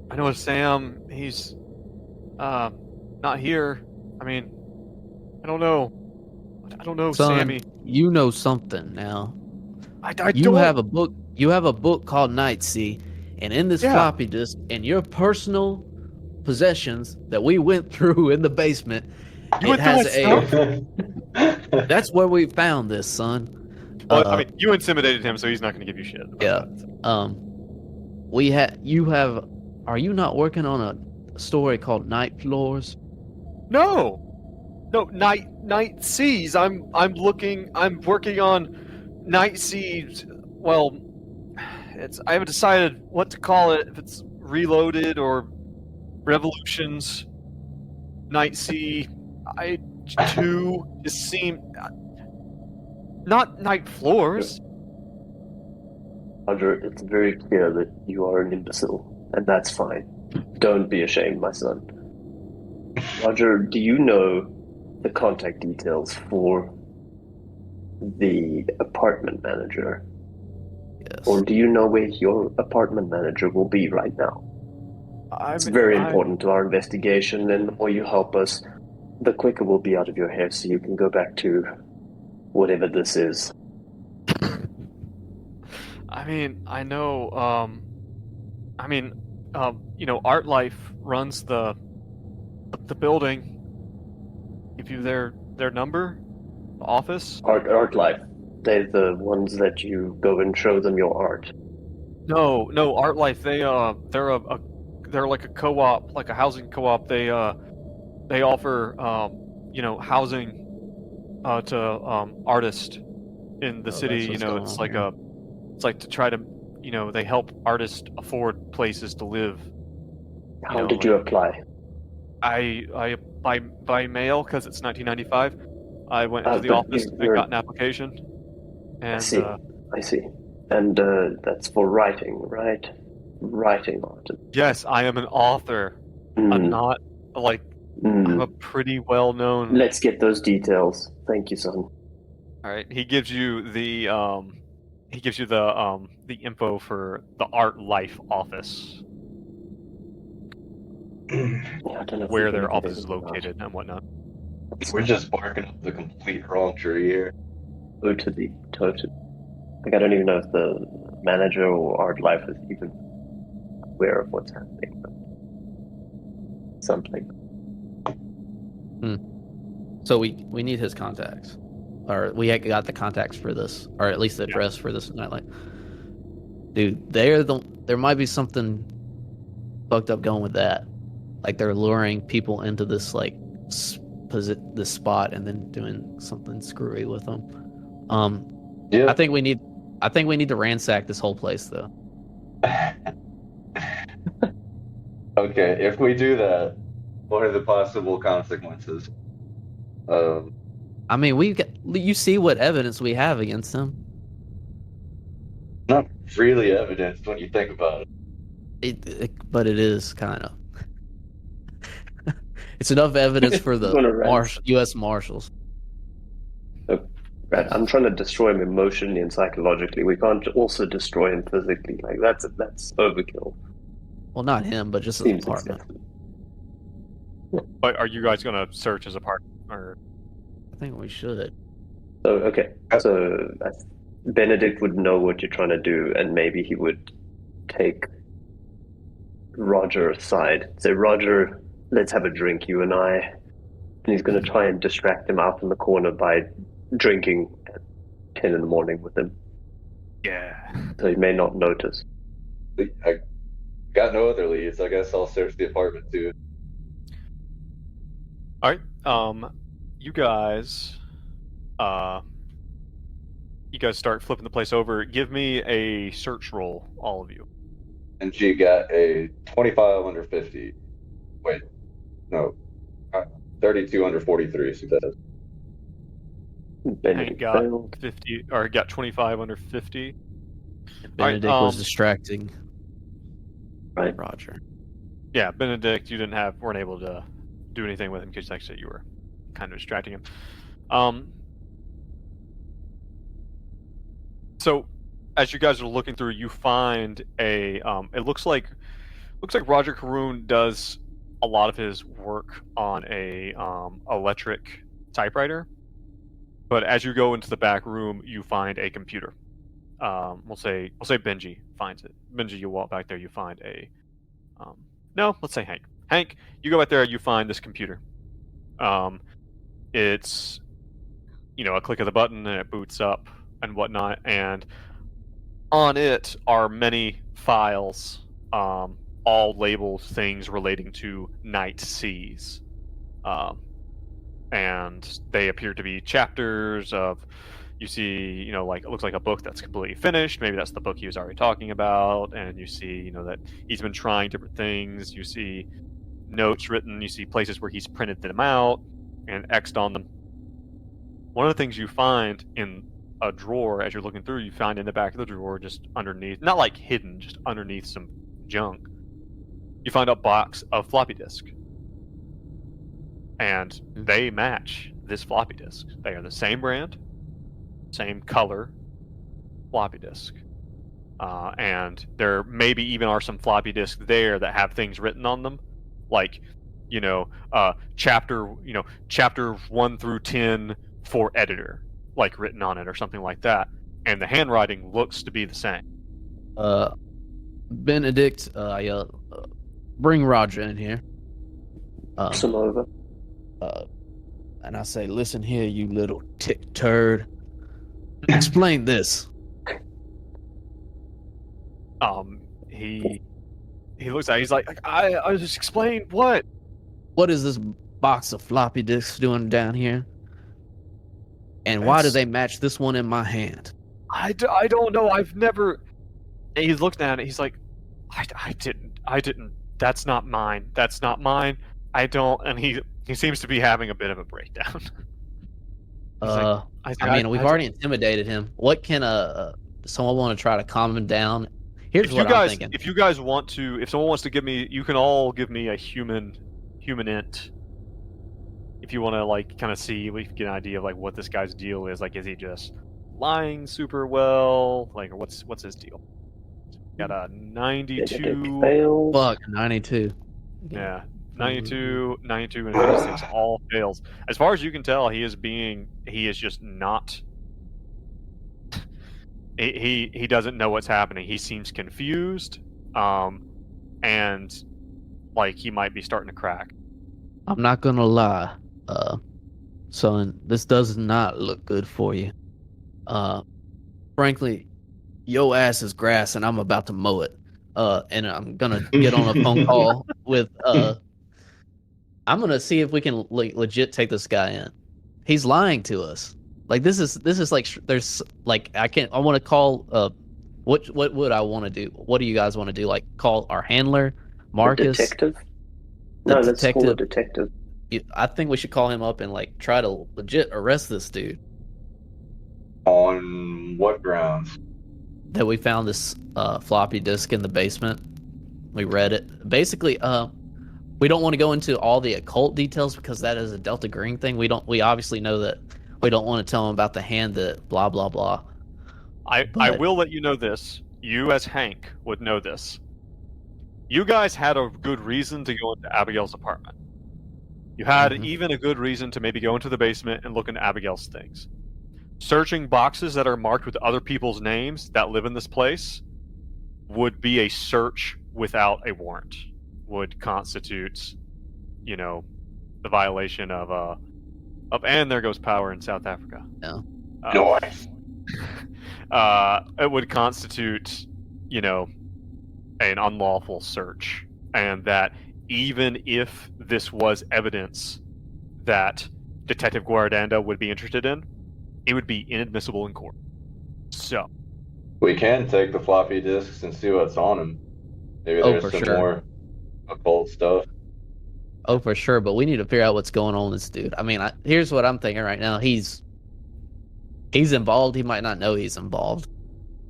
I know a Sam. He's not here. I mean, I don't know. I don't know Son, Sammy. you know something now. I You don't have a book. You have a book called Night Sea, and in this Yeah. floppy disk, and your personal possessions that we went through in the basement, You it went through has my a. That's where we found this, son. Well, I mean, you intimidated him, so he's not going to give you shit. about Yeah. that. We had. You have. Are you not working on a story called Night Floors? No, night seas. I'm working on night seas. Well, I haven't decided what to call it. If it's Reloaded or Revolutions. Night Sea. I two just seem not Night Floors. Roger, it's very clear that you are an imbecile, and that's fine. Don't be ashamed, my son. Roger, do you know the contact details for the apartment manager? Yes. Or do you know where your apartment manager will be right now? It's very important to our investigation, and the more you help us, the quicker we'll be out of your hair so you can go back to whatever this is. I mean, I know. Art Life runs the building. Give you their number, the office. Art Life. They're the ones that you go and show them your art. No, Art Life. They're like a co-op, like a housing co-op. They offer housing to artists in the city. that's what's It's going like on it's like to try to they help artists afford places to live. How did you apply? I by mail because it's 1995. I went to the office and got an application. And I see. And that's for writing, right? Writing art. yes, I am an author. I'm not I'm a pretty well-known. Let's get those details. Thank you, son. All right, he gives you the info for the Art Life office, Yeah, I don't know if where we can their get office is anything else. located and whatnot. We're just barking up the complete wrong tree here. Totally. Like, I don't even know if the manager or Art Life is even aware of what's happening. But something. So we need his contacts, or we got the contacts for this, or at least the address for this nightlight. Dude, there might be something fucked up going with that. Like they're luring people into this this spot and then doing something screwy with them. Yeah. I think we need to ransack this whole place though. Okay, if we do that, what are the possible consequences? I mean, you see what evidence we have against him. Not really evidence when you think about it. But it is kind of. It's enough evidence for the U.S. Marshals. Right, I'm trying to destroy him emotionally and psychologically. We can't also destroy him physically. Like that's overkill. Well, not him, but just his Seems apartment. excessive. But are you guys gonna search his apartment or? I think we should. So okay, so Benedict would know what you're trying to do, and maybe he would take Roger aside. Say, Roger, let's have a drink, you and I. And he's going to try and distract him out in the corner by drinking at 10 in the morning with him. Yeah. So he may not notice. I got no other leads. I guess I'll search the apartment too. All right. You guys start flipping the place over. Give me a search roll, all of you. And she got a 25 under 50. Wait, no, 32 under 43 success. Benedict got failed. 50, or got 25 under 50. Benedict was distracting. Right. Roger. Yeah, Benedict, you weren't able to do anything with him because, like I said, you were kind of distracting him. So, as you guys are looking through, you find a. It looks like Roger Caroon does a lot of his work on a electric typewriter. But as you go into the back room, you find a computer. We'll say Benji finds it. Benji, you walk back there, you find a. No, let's say Hank. Hank, you go back there, you find this computer. It's, a click of the button and it boots up and whatnot, and on it are many files, all labeled things relating to night seas. And they appear to be chapters of, you see, it looks like a book that's completely finished. Maybe that's the book he was already talking about. And you see, that he's been trying different things. You see notes written. You see places where he's printed them out and X'd on them. One of the things you find in a drawer as you're looking through, you find in the back of the drawer, just underneath, not like hidden, just underneath some junk, you find a box of floppy disk. And they match this floppy disk. They are the same brand, same color floppy disk. And there maybe even are some floppy disks there that have things written on them, like, chapter 1 through 10 for editor, like written on it or something like that, and the handwriting looks to be the same. Benedict, bring Roger in here. Some over. And I say, listen here, you little tick turd. Explain this. He looks at it, he's like I just explained what? What is this box of floppy disks doing down here? And why do they match this one in my hand? I don't know. I've never. And he's looking at it. He's like, I didn't. That's not mine. That's not mine. I don't. And he seems to be having a bit of a breakdown. We've already intimidated him. What can someone want to try to calm him down? Here's what I'm thinking. If you guys want to, if someone wants to give me, you can all give me a human int. If you want to like kind of see, we can get an idea of like what this guy's deal is. Like, is he just lying super well? Like, what's his deal? Got a 92. Fail. Fuck, 92. Yeah, 92, and 86 all fails. As far as you can tell, he is just not. He doesn't know what's happening. He seems confused, and like he might be starting to crack. I'm not gonna lie, son. This does not look good for you. Frankly, your ass is grass, and I'm about to mow it. And I'm gonna get on a phone call with. I'm gonna see if we can legit take this guy in. He's lying to us. Like this is like there's like I want to call what would I want to do? What do you guys want to do? Like call our handler, Marcus, The detective. the No, let's call a detective. detective. I think we should call him up and like try to legit arrest this dude. On what grounds? That we found this floppy disk in the basement. We read it. Basically, we don't want to go into all the occult details because that is a Delta Green thing. We obviously know that we don't want to tell him about the hand that blah blah blah. I will let you know this. You as Hank would know this. You guys had a good reason to go into Abigail's apartment. You had even a good reason to maybe go into the basement and look into Abigail's things. Searching boxes that are marked with other people's names that live in this place would be a search without a warrant. Would constitute, the violation of and there goes power in South Africa. No. Nice. It would constitute, an unlawful search, and that even if this was evidence that Detective Guardanda would be interested in, it would be inadmissible in court. So We can take the floppy disks and see what's on them. Maybe Oh, there's for some sure. more occult stuff. Oh, for sure. But we need to figure out what's going on with this dude. I mean, here's what I'm thinking right now. He's involved. He might not know he's involved.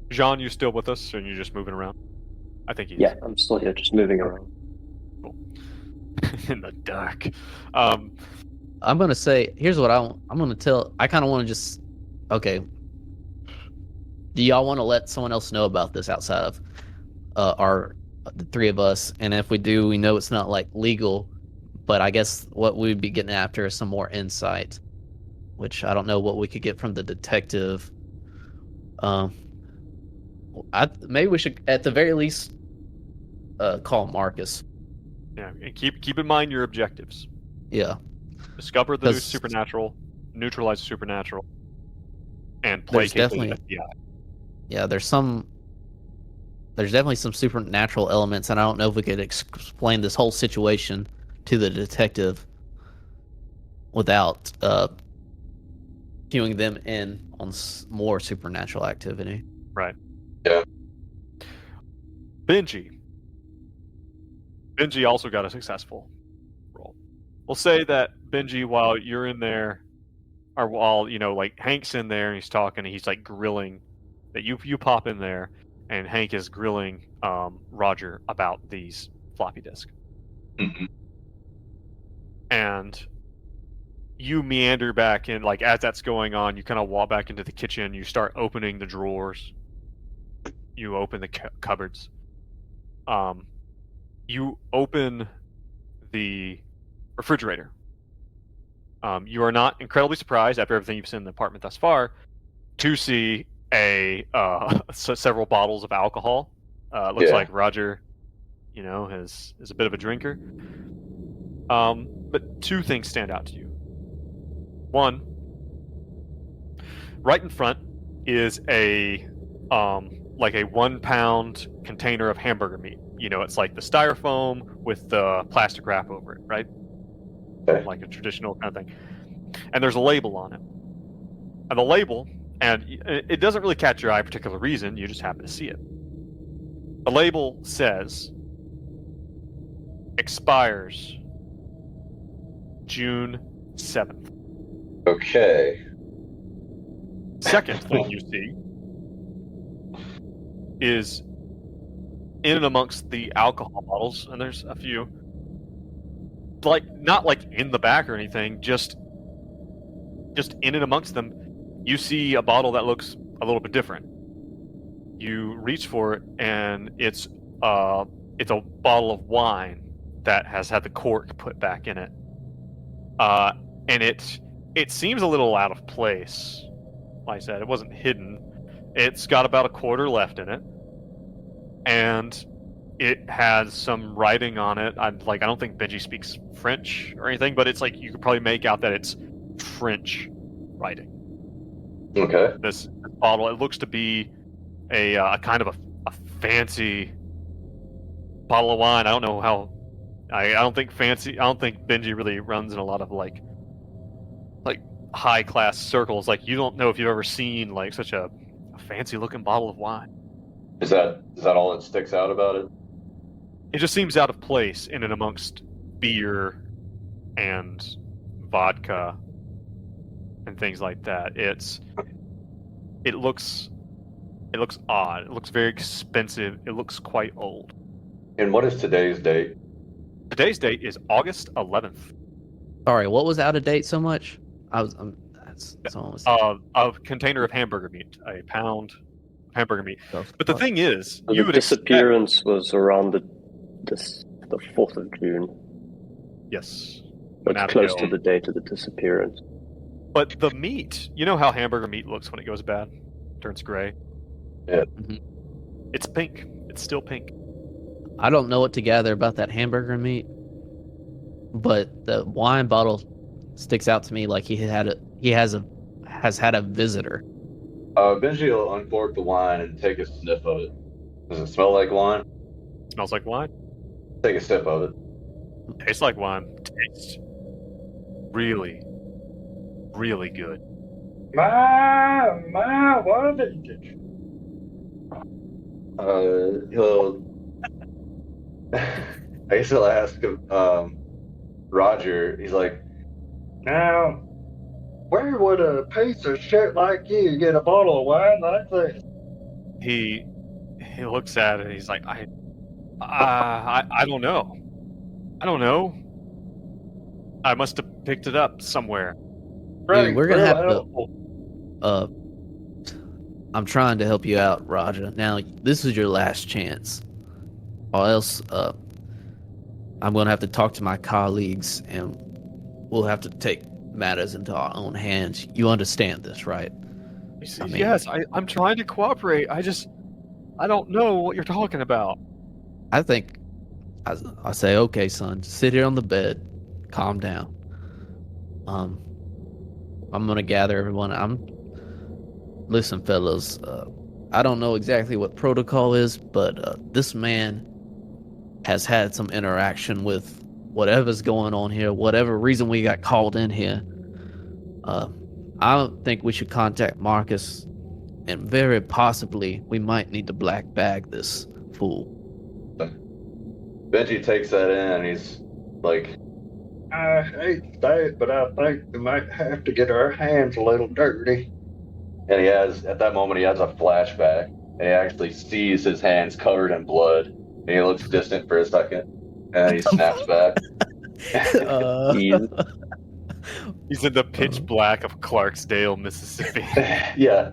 Jean, you still with us, or are you just moving around? I think he's Yeah, I'm still here, just moving around. in the dark. I'm gonna say, here's what I'm gonna tell. I kind of want to just, okay. Do y'all want to let someone else know about this outside of the three of us? And if we do, we know it's not like legal, but I guess what we'd be getting after is some more insight, which I don't know what we could get from the detective. Maybe we should, at the very least, call Marcus. Yeah, and keep in mind your objectives. Yeah. Discover the new 'Cause- supernatural, neutralize the supernatural, and There's placate the definitely- FBI. Yeah, there's definitely some supernatural elements, and I don't know if we could explain this whole situation to the detective without cueing them in on more supernatural activity. Right. Yeah. Benji also got a successful roll. We'll say that Benji, while you're in there, or while like Hank's in there and he's talking, and he's like grilling. That you pop in there, and Hank is grilling Roger about these floppy disks. Mhm. And you meander back in, like as that's going on, you kind of walk back into the kitchen. You start opening the drawers. You open the cupboards. You open the refrigerator, You are not incredibly surprised after everything you've seen in the apartment thus far to see several bottles of alcohol. Looks Yeah. like Roger, is a bit of a drinker. But two things stand out to you. One, right in front is a 1 pound container of hamburger meat. It's like the styrofoam with the plastic wrap over it, right? Okay. Like a traditional kind of thing. And there's a label on it. And the label, and it doesn't really catch your eye for a particular reason, you just happen to see it. The label says, expires June 7th. Okay. Second thing you see is in and amongst the alcohol bottles, and there's a few, not like in the back or anything, just in and amongst them, you see a bottle that looks a little bit different. You reach for it, and it's a bottle of wine that has had the cork put back in it, and it seems a little out of place. Like I said, it wasn't hidden. It's got about a quarter left in it, and it has some writing on it. I don't think Benji speaks French or anything, but it's like you could probably make out that it's French writing. Okay. This bottle, it looks to be a kind of a fancy bottle of wine. I don't know how. I don't think Benji really runs in a lot of like high class circles. Like, you don't know if you've ever seen like such a fancy looking bottle of wine. Is that all that sticks out about it? It just seems out of place in and amongst beer and vodka and things like that. It looks odd. It looks very expensive. It looks quite old. And what is today's date? Today's date is August 11th. Sorry, what was out of date so much? Someone was A container of hamburger meat, a pound of hamburger meat. But the thing is, So you the would disappearance was around the 4th of June. Yes. That's close to the date of the disappearance. But the meat, you know how hamburger meat looks when it goes bad? Turns gray. Yeah. Mhm. It's pink. It's still pink. I don't know what to gather about that hamburger meat, but the wine bottle sticks out to me like has had a visitor. Benji will uncork the wine and take a sniff of it. Does it smell like wine? Smells like wine. Take a sip of it. Tastes like wine. Tastes really, really good. My, what a vintage. He'll. I guess he'll ask Roger. He's like, Now, where would a piece of shit like you get a bottle of wine like this? He looks at it and he's like, I don't know. I don't know. I must have picked it up somewhere. Dude, we're gonna have to. helpful. I'm trying to help you out, Roger. Now, this is your last chance, or else I'm gonna have to talk to my colleagues, and we'll have to take matters into our own hands. You understand this, right? Yes, I'm trying to cooperate. I don't know what you're talking about. I think I say, okay, son, sit here on the bed, calm down. I'm gonna gather everyone. Listen, fellas. I don't know exactly what protocol is, but this man has had some interaction with whatever's going on here, whatever reason we got called in here. I think we should contact Marcus, and very possibly we might need to black bag this fool. Benji takes that in and he's like, I hate to say it, but I think we might have to get our hands a little dirty. and at that moment, he has a flashback and he actually sees his hands covered in blood and he looks distant for a second and he snaps back. He's in the pitch black of Clarksdale, Mississippi. Yeah,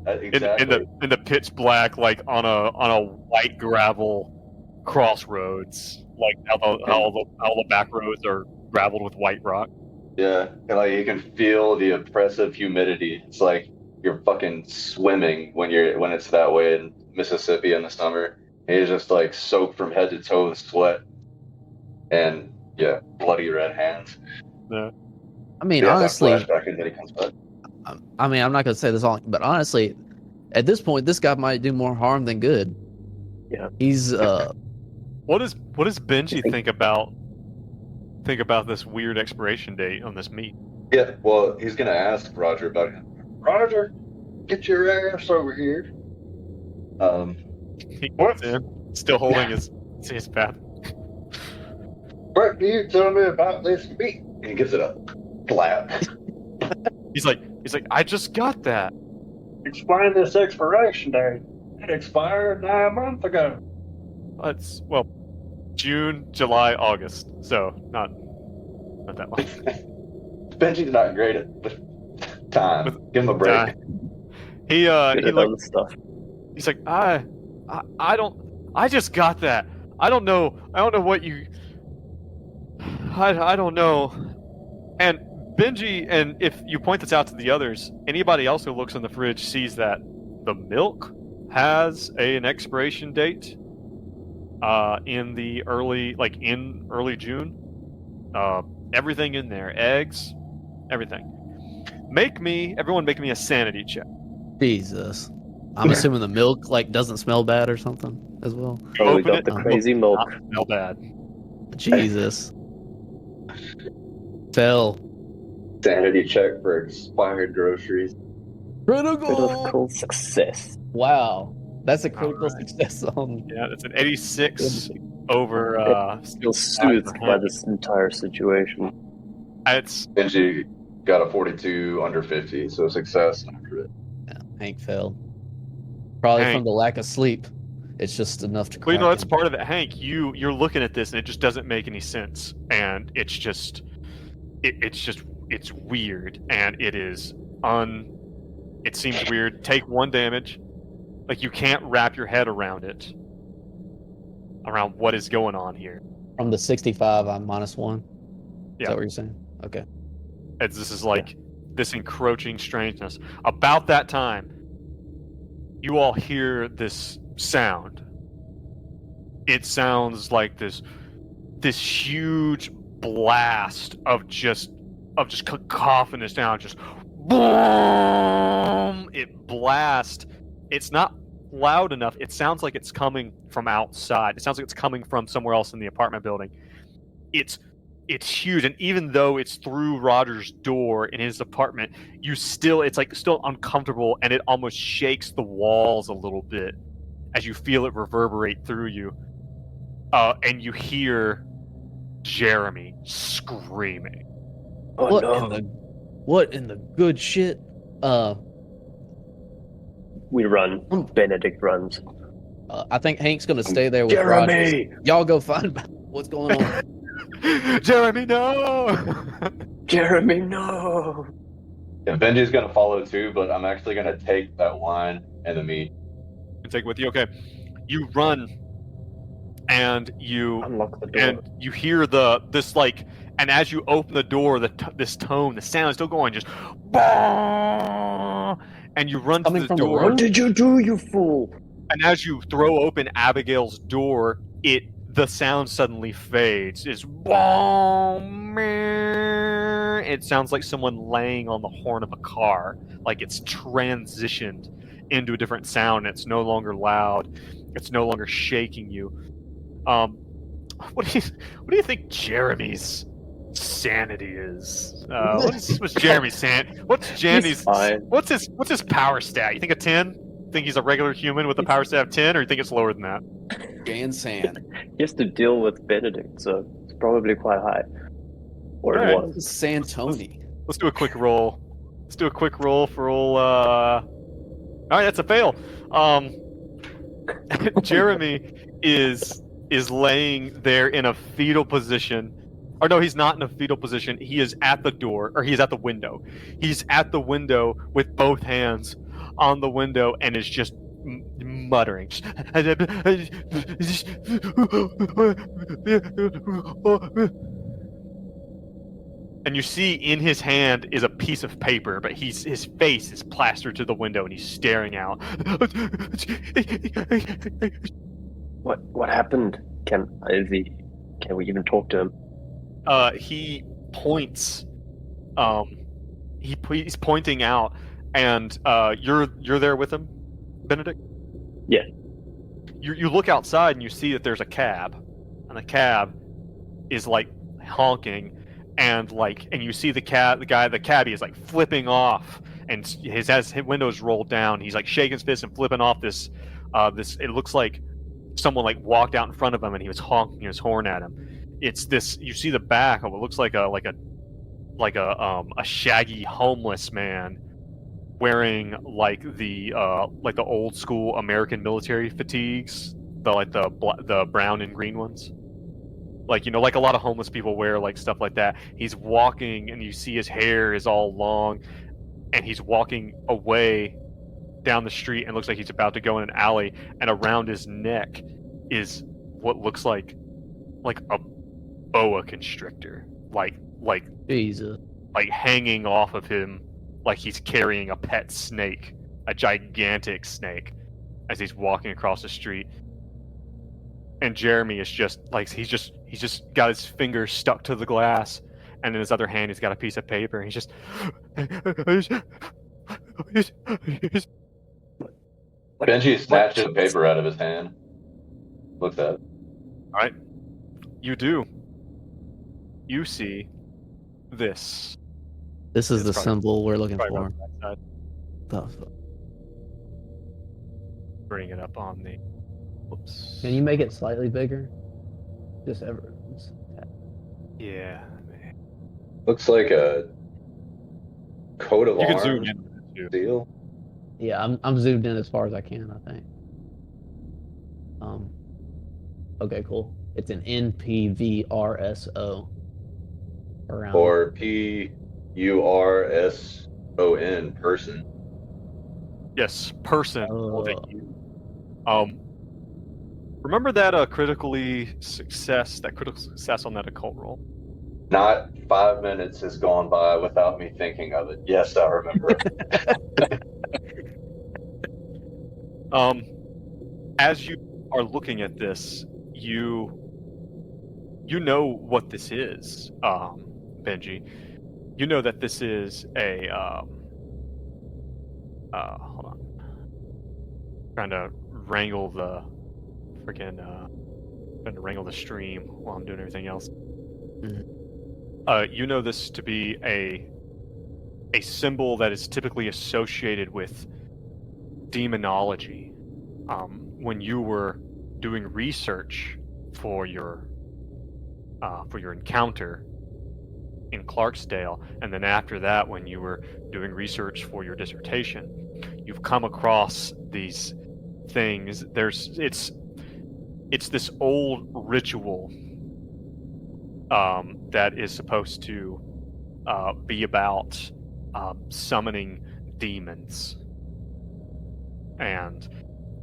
exactly. in the pitch black, like on a white gravel crossroads, like how the back roads are graveled with white rock. Yeah, and like you can feel the oppressive humidity. It's like you're fucking swimming when it's that way in Mississippi in the summer. And you're just like soaked from head to toe with sweat and yeah, bloody red hands. I mean, Yeah, honestly, that flashback and then he comes back. I mean, I'm not gonna say this all, but honestly, at this point, this guy might do more harm than good. Yeah. He's What does Benji think about this weird expiration date on this meat? Yeah, well, he's gonna ask Roger about it. Roger, get your ass over here. He What? comes in, still holding his path. What do you tell me about this meat? And he gives it a slap. He's like, I just got that. Explain this expiration date. It expired 9 months ago. It's June, July, August. So not that long. Benji's not great at time. Give him a break. good at looked, other stuff. he's like, I just got that. I don't know what you. I don't know. And Benji, and if you point this out to the others, anybody else who looks in the fridge sees that the milk has an expiration date in early June. Everything in there, eggs, everything. Everyone make me a sanity check. Jesus. I'm assuming the milk doesn't smell bad or something as well. Oh, we Open got it, the crazy milk. Not smell bad. Jesus. Fell. Sanity check for expired groceries. Critical success. Wow. That's a critical Alright. success on. Yeah, it's an 86 over. Feels soothed by this entire situation. It's Benji got a 42 under 50, so success. Yeah, Hank fell. Probably Hank. from the lack of sleep. It's just enough to. well, that's him. part of it, Hank. You're looking at this and it just doesn't make any sense, and it's just it's weird, and it is It seems weird. Take 1 damage. Like you can't wrap your head around it. Around what is going on here. From the 65, I'm -1. Is Yeah. that what you're saying? Okay. This is like this encroaching strangeness. About that time, you all hear this sound. It sounds like this huge blast of just cacophonous sound, just boom. It blasts. It's not loud enough. It sounds like it's coming from outside. It sounds like it's coming from somewhere else in the apartment building. It's huge, and even though it's through Roger's door in his apartment, it's still uncomfortable, and it almost shakes the walls a little bit as you feel it reverberate through you. And you hear Jeremy screaming. Oh What in the good shit? We run. Benedict runs. I think Hank's gonna stay there with Jeremy! Rogers. Y'all go find what's going on. Jeremy, no! Jeremy, no! Yeah, Benji's gonna follow too, but I'm actually gonna take that wine and the meat. And take it with you. Okay, you run, and you Unlock the door. and you hear and as you open the door, this tone, the sound is still going, just and you run to Coming the from the door. What did you do, you fool? And as you throw open Abigail's door, the sound suddenly fades. It's it sounds like someone laying on the horn of a car, like it's transitioned into a different sound. It's no longer loud. It's no longer shaking you. What do you think Jeremy's sanity is? What's Jeremy's sanity? What's Jeremy's? What's his power stat? You think a 10? Think he's a regular human with a power stat of 10, or you think it's lower than that? Jan Sand. He has to deal with Benedict, so it's probably quite high. Or Alright. it was. Santoni. Let's do a quick roll. Let's do a quick roll for all. All right, that's a fail. Jeremy is laying there in a fetal position. Or no, he's not in a fetal position. He is at the door, or he's at the window. He's at the window with both hands on the window and is just muttering. And you see in his hand is a piece of paper, but his face is plastered to the window and he's staring out. What happened? Can we even talk to him? He points. He's pointing out, and you're there with him, Benedict? Yeah. You look outside and you see that there's a cab, and the cab is like honking, and you see the cabbie is like flipping off, and his windows rolled down. He's like shaking his fist and flipping off this. It looks like someone like walked out in front of him and he was honking his horn at him. It's this. You see the back of what looks like a shaggy homeless man wearing the old school American military fatigues, the brown and green ones. Like a lot of homeless people wear stuff like that. He's walking and you see his hair is all long and he's walking away down the street and looks like he's about to go in an alley, and around his neck is what looks like a boa constrictor. Jesus. Hanging off of him like he's carrying a pet snake, a gigantic snake, as he's walking across the street. And Jeremy is just he's just got his fingers stuck to the glass, and in his other hand he's got a piece of paper, and he's just Benji snatches the paper out of his hand. Looks at it. Alright. You do. You see this. This is the probably- symbol we're looking Probably for. on the backside. Bring it up on the. Whoops. Can you make it slightly bigger? Just ever. Yeah. Looks like a coat of You can arms zoom in too. deal. Yeah, I'm zoomed in as far as I can, I think. Okay, cool. It's an NPVRSO. Around. Or PURSON, person. Yes, person. Remember that critical success on that occult roll? Not 5 minutes has gone by without me thinking of it. Yes, I remember. As you are looking at this, you know what this is, Benji. You know that this is a hold on. Trying to wrangle the stream while I'm doing everything else. You know this to be a symbol that is typically associated with demonology. When you were doing research for your encounter in Clarksdale, and then after that, when you were doing research for your dissertation, you've come across these things. It's this old ritual that is supposed to be about summoning demons, and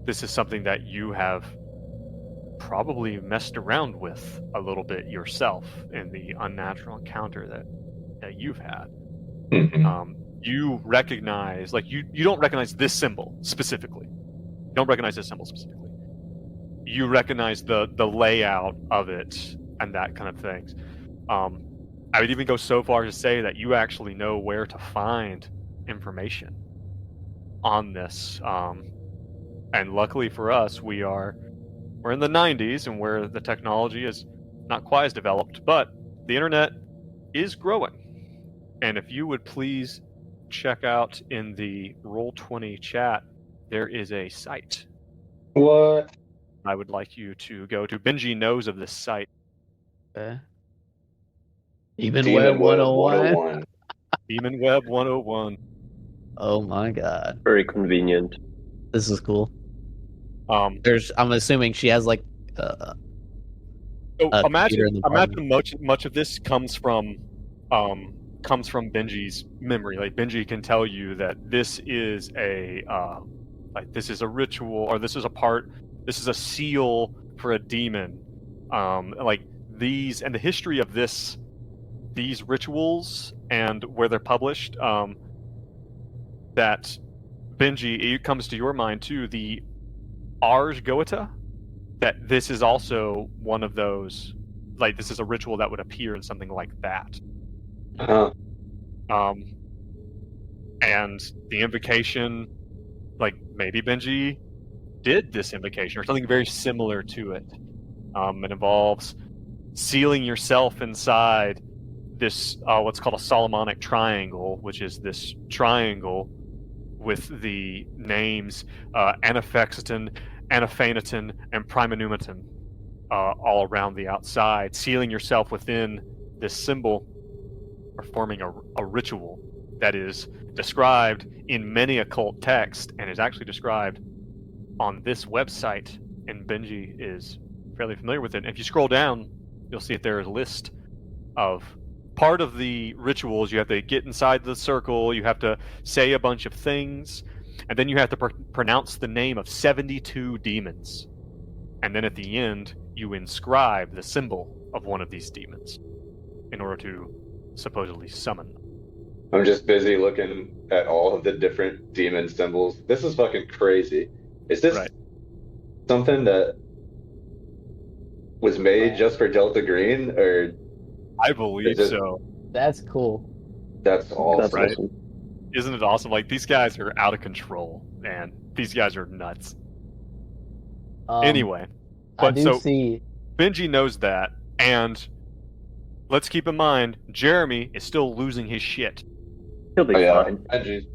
this is something that you have probably messed around with a little bit yourself in the unnatural encounter that you've had. You recognize, you don't recognize this symbol specifically. You don't recognize this symbol specifically. You recognize the layout of it and that kind of things. I would even go so far as to say that you actually know where to find information on this. And luckily for us, we're in the 90s, and where the technology is not quite as developed, but the internet is growing. And if you would please check out in the Roll20 chat, there is a site. What? I would like you to go to. Benji knows of this site. Okay. Even Demon Web Web 101. Demon Web 101. Oh my god. Very convenient. This is cool. I'm assuming she has like So computer imagine in the apartment. much of this comes from Benji's memory. Like, Benji can tell you that this is a ritual, or this is a seal for a demon. Like these, and the history of this these rituals and where they're published, that Benji, it comes to your mind too, the Ars Goeta, that this is also one of those, like this is a ritual that would appear in something like that. And the invocation, like maybe Benji did this invocation or something very similar to it. It involves sealing yourself inside this what's called a Solomonic triangle, which is this triangle with the names Anaphexeton, Anaphanaton, and Primanumeton all around the outside, sealing yourself within this symbol, or forming a ritual that is described in many occult texts and is actually described on this website, and Benji is fairly familiar with it. And if you scroll down, you'll see that there is a list of part of the rituals. You have to get inside the circle, you have to say a bunch of things, and then you have to pronounce the name of 72 demons. And then at the end, you inscribe the symbol of one of these demons in order to supposedly summon them. I'm just busy looking at all of the different demon symbols. This is fucking crazy. Is this something that was made just for Delta Green, or I believe so. That's cool. That's awesome. That's right? awesome. Isn't it awesome? Like, these guys are out of control, man. These guys are nuts. I Anyway, but do so see. Benji knows that, and let's keep in mind, Jeremy is still losing his shit. He'll be fine. Benji's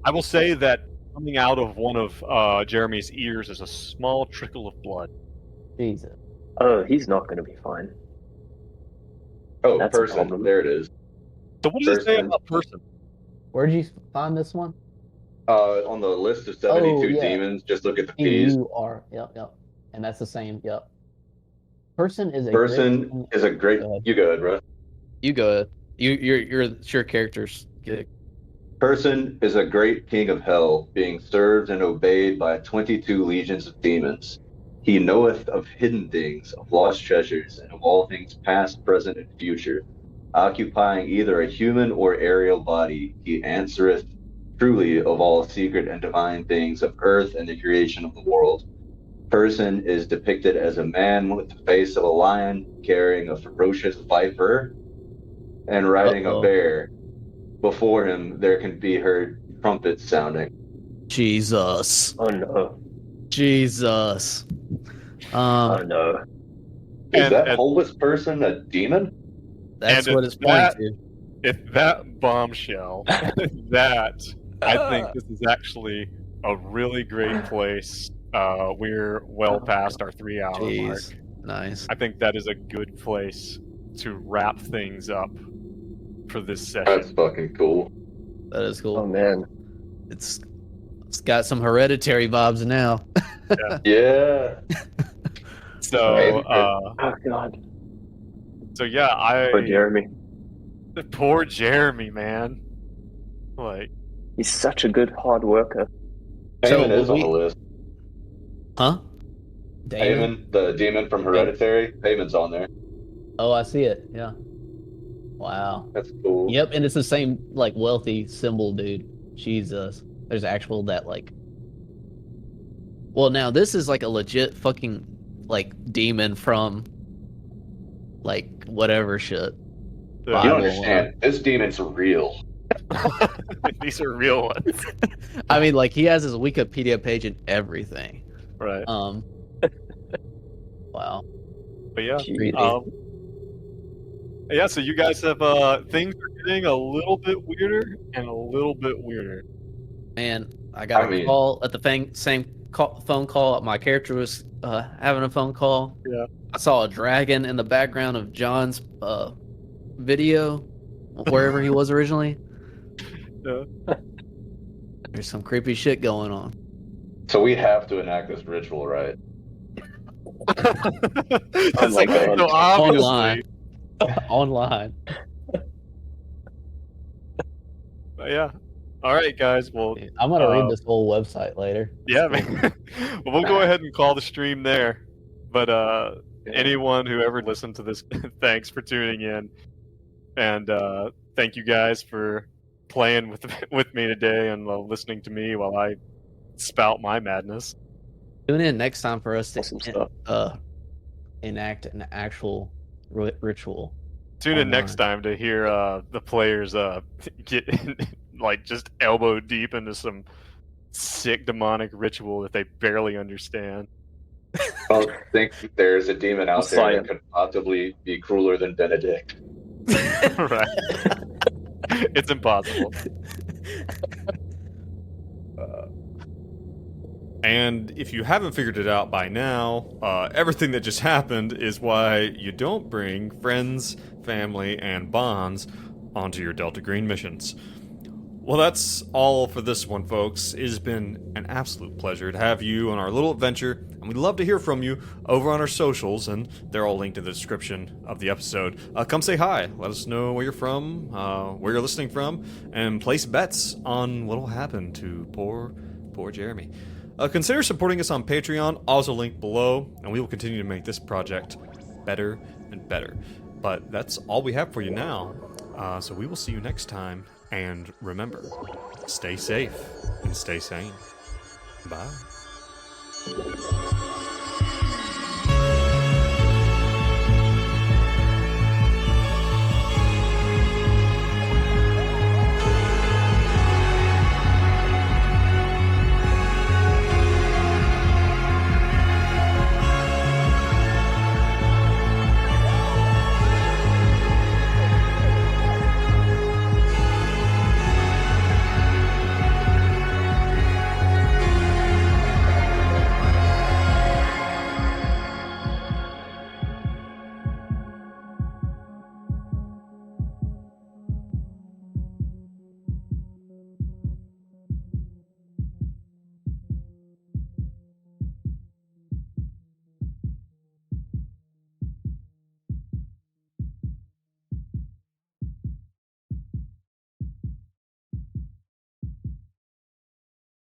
I will say that coming out of one of Jeremy's ears is a small trickle of blood. Jesus. Oh, he's not going to be fine. Oh, That's a person. problem. There it is. So what does it say Person. about person? Where'd you find this one? On the list of 72 yeah. demons, just look at the P's. P-U-R. Yep. And that's the same. Yep. Person is a Person great... is a great. Go ahead. You go ahead, bro. You go ahead. It's your character's gig. Person is a great king of hell, being served and obeyed by 22 legions of demons. He knoweth of hidden things, of lost treasures, and of all things past, present, and future. Occupying either a human or aerial body, he answereth truly of all secret and divine things of earth and the creation of the world. Person is depicted as a man with the face of a lion, carrying a ferocious viper, and riding a bear. Before him, there can be heard trumpets sounding. Jesus. Oh no. Jesus. Oh no. Is that homeless person a demon? That's And what it's pointing to. If that bombshell, that, I think this is actually a really great place. We're well past our 3-hour mark. Jeez. Nice. I think that is a good place to wrap things up for this session. That's fucking cool. That is cool. Oh man. It's got some hereditary vibes now. Yeah. So, Oh god. so yeah, Poor Jeremy. Poor Jeremy, man. Like, He's such a good hard worker. Damon So, is on the list. Huh? Damon? Damon, the demon from Hereditary, Damon's on there. Oh, I see it. Yeah. Wow. That's cool. Yep, and it's the same like wealthy symbol, dude. Jesus. There's actual that like. Well, now this is like a legit fucking like demon from like whatever shit. You Bible, don't understand. This demon's real. these are real ones, I mean, like he has his Wikipedia page and everything. right? Wow. But yeah, Jeez. yeah. So you guys have things are getting a little bit weirder and a little bit weirder. Man, I got a call at the same phone call. My character was having a phone call. Yeah. I saw a dragon in the background of John's video, wherever he was originally. Yeah. There's some creepy shit going on. So we have to enact this ritual, right? It's my God. so obviously. Online. Online. But yeah. All right, guys. Well, I'm gonna read this whole website later. yeah, man. Well, we'll go ahead and call the stream there. But anyone who ever listened to this, thanks for tuning in, and thank you guys for playing with me today and listening to me while I spout my madness. Tune in next time for us Awesome to stuff. enact an actual ritual. Tune in next time to hear the players get like just elbow deep into some sick demonic ritual that they barely understand. I don't think there's a demon out there Messiah. that could possibly be crueler than Benedict. Right. It's impossible. And if you haven't figured it out by now, everything that just happened is why you don't bring friends, family, and bonds onto your Delta Green missions. Well, that's all for this one, folks. It has been an absolute pleasure to have you on our little adventure, and we'd love to hear from you over on our socials, and they're all linked in the description of the episode. Come say hi. Let us know where you're from, where you're listening from, and place bets on what'll happen to poor Jeremy. Consider supporting us on Patreon, also linked below, and we will continue to make this project better and better. But that's all we have for you now, so we will see you next time, and remember, stay safe and stay sane. Bye.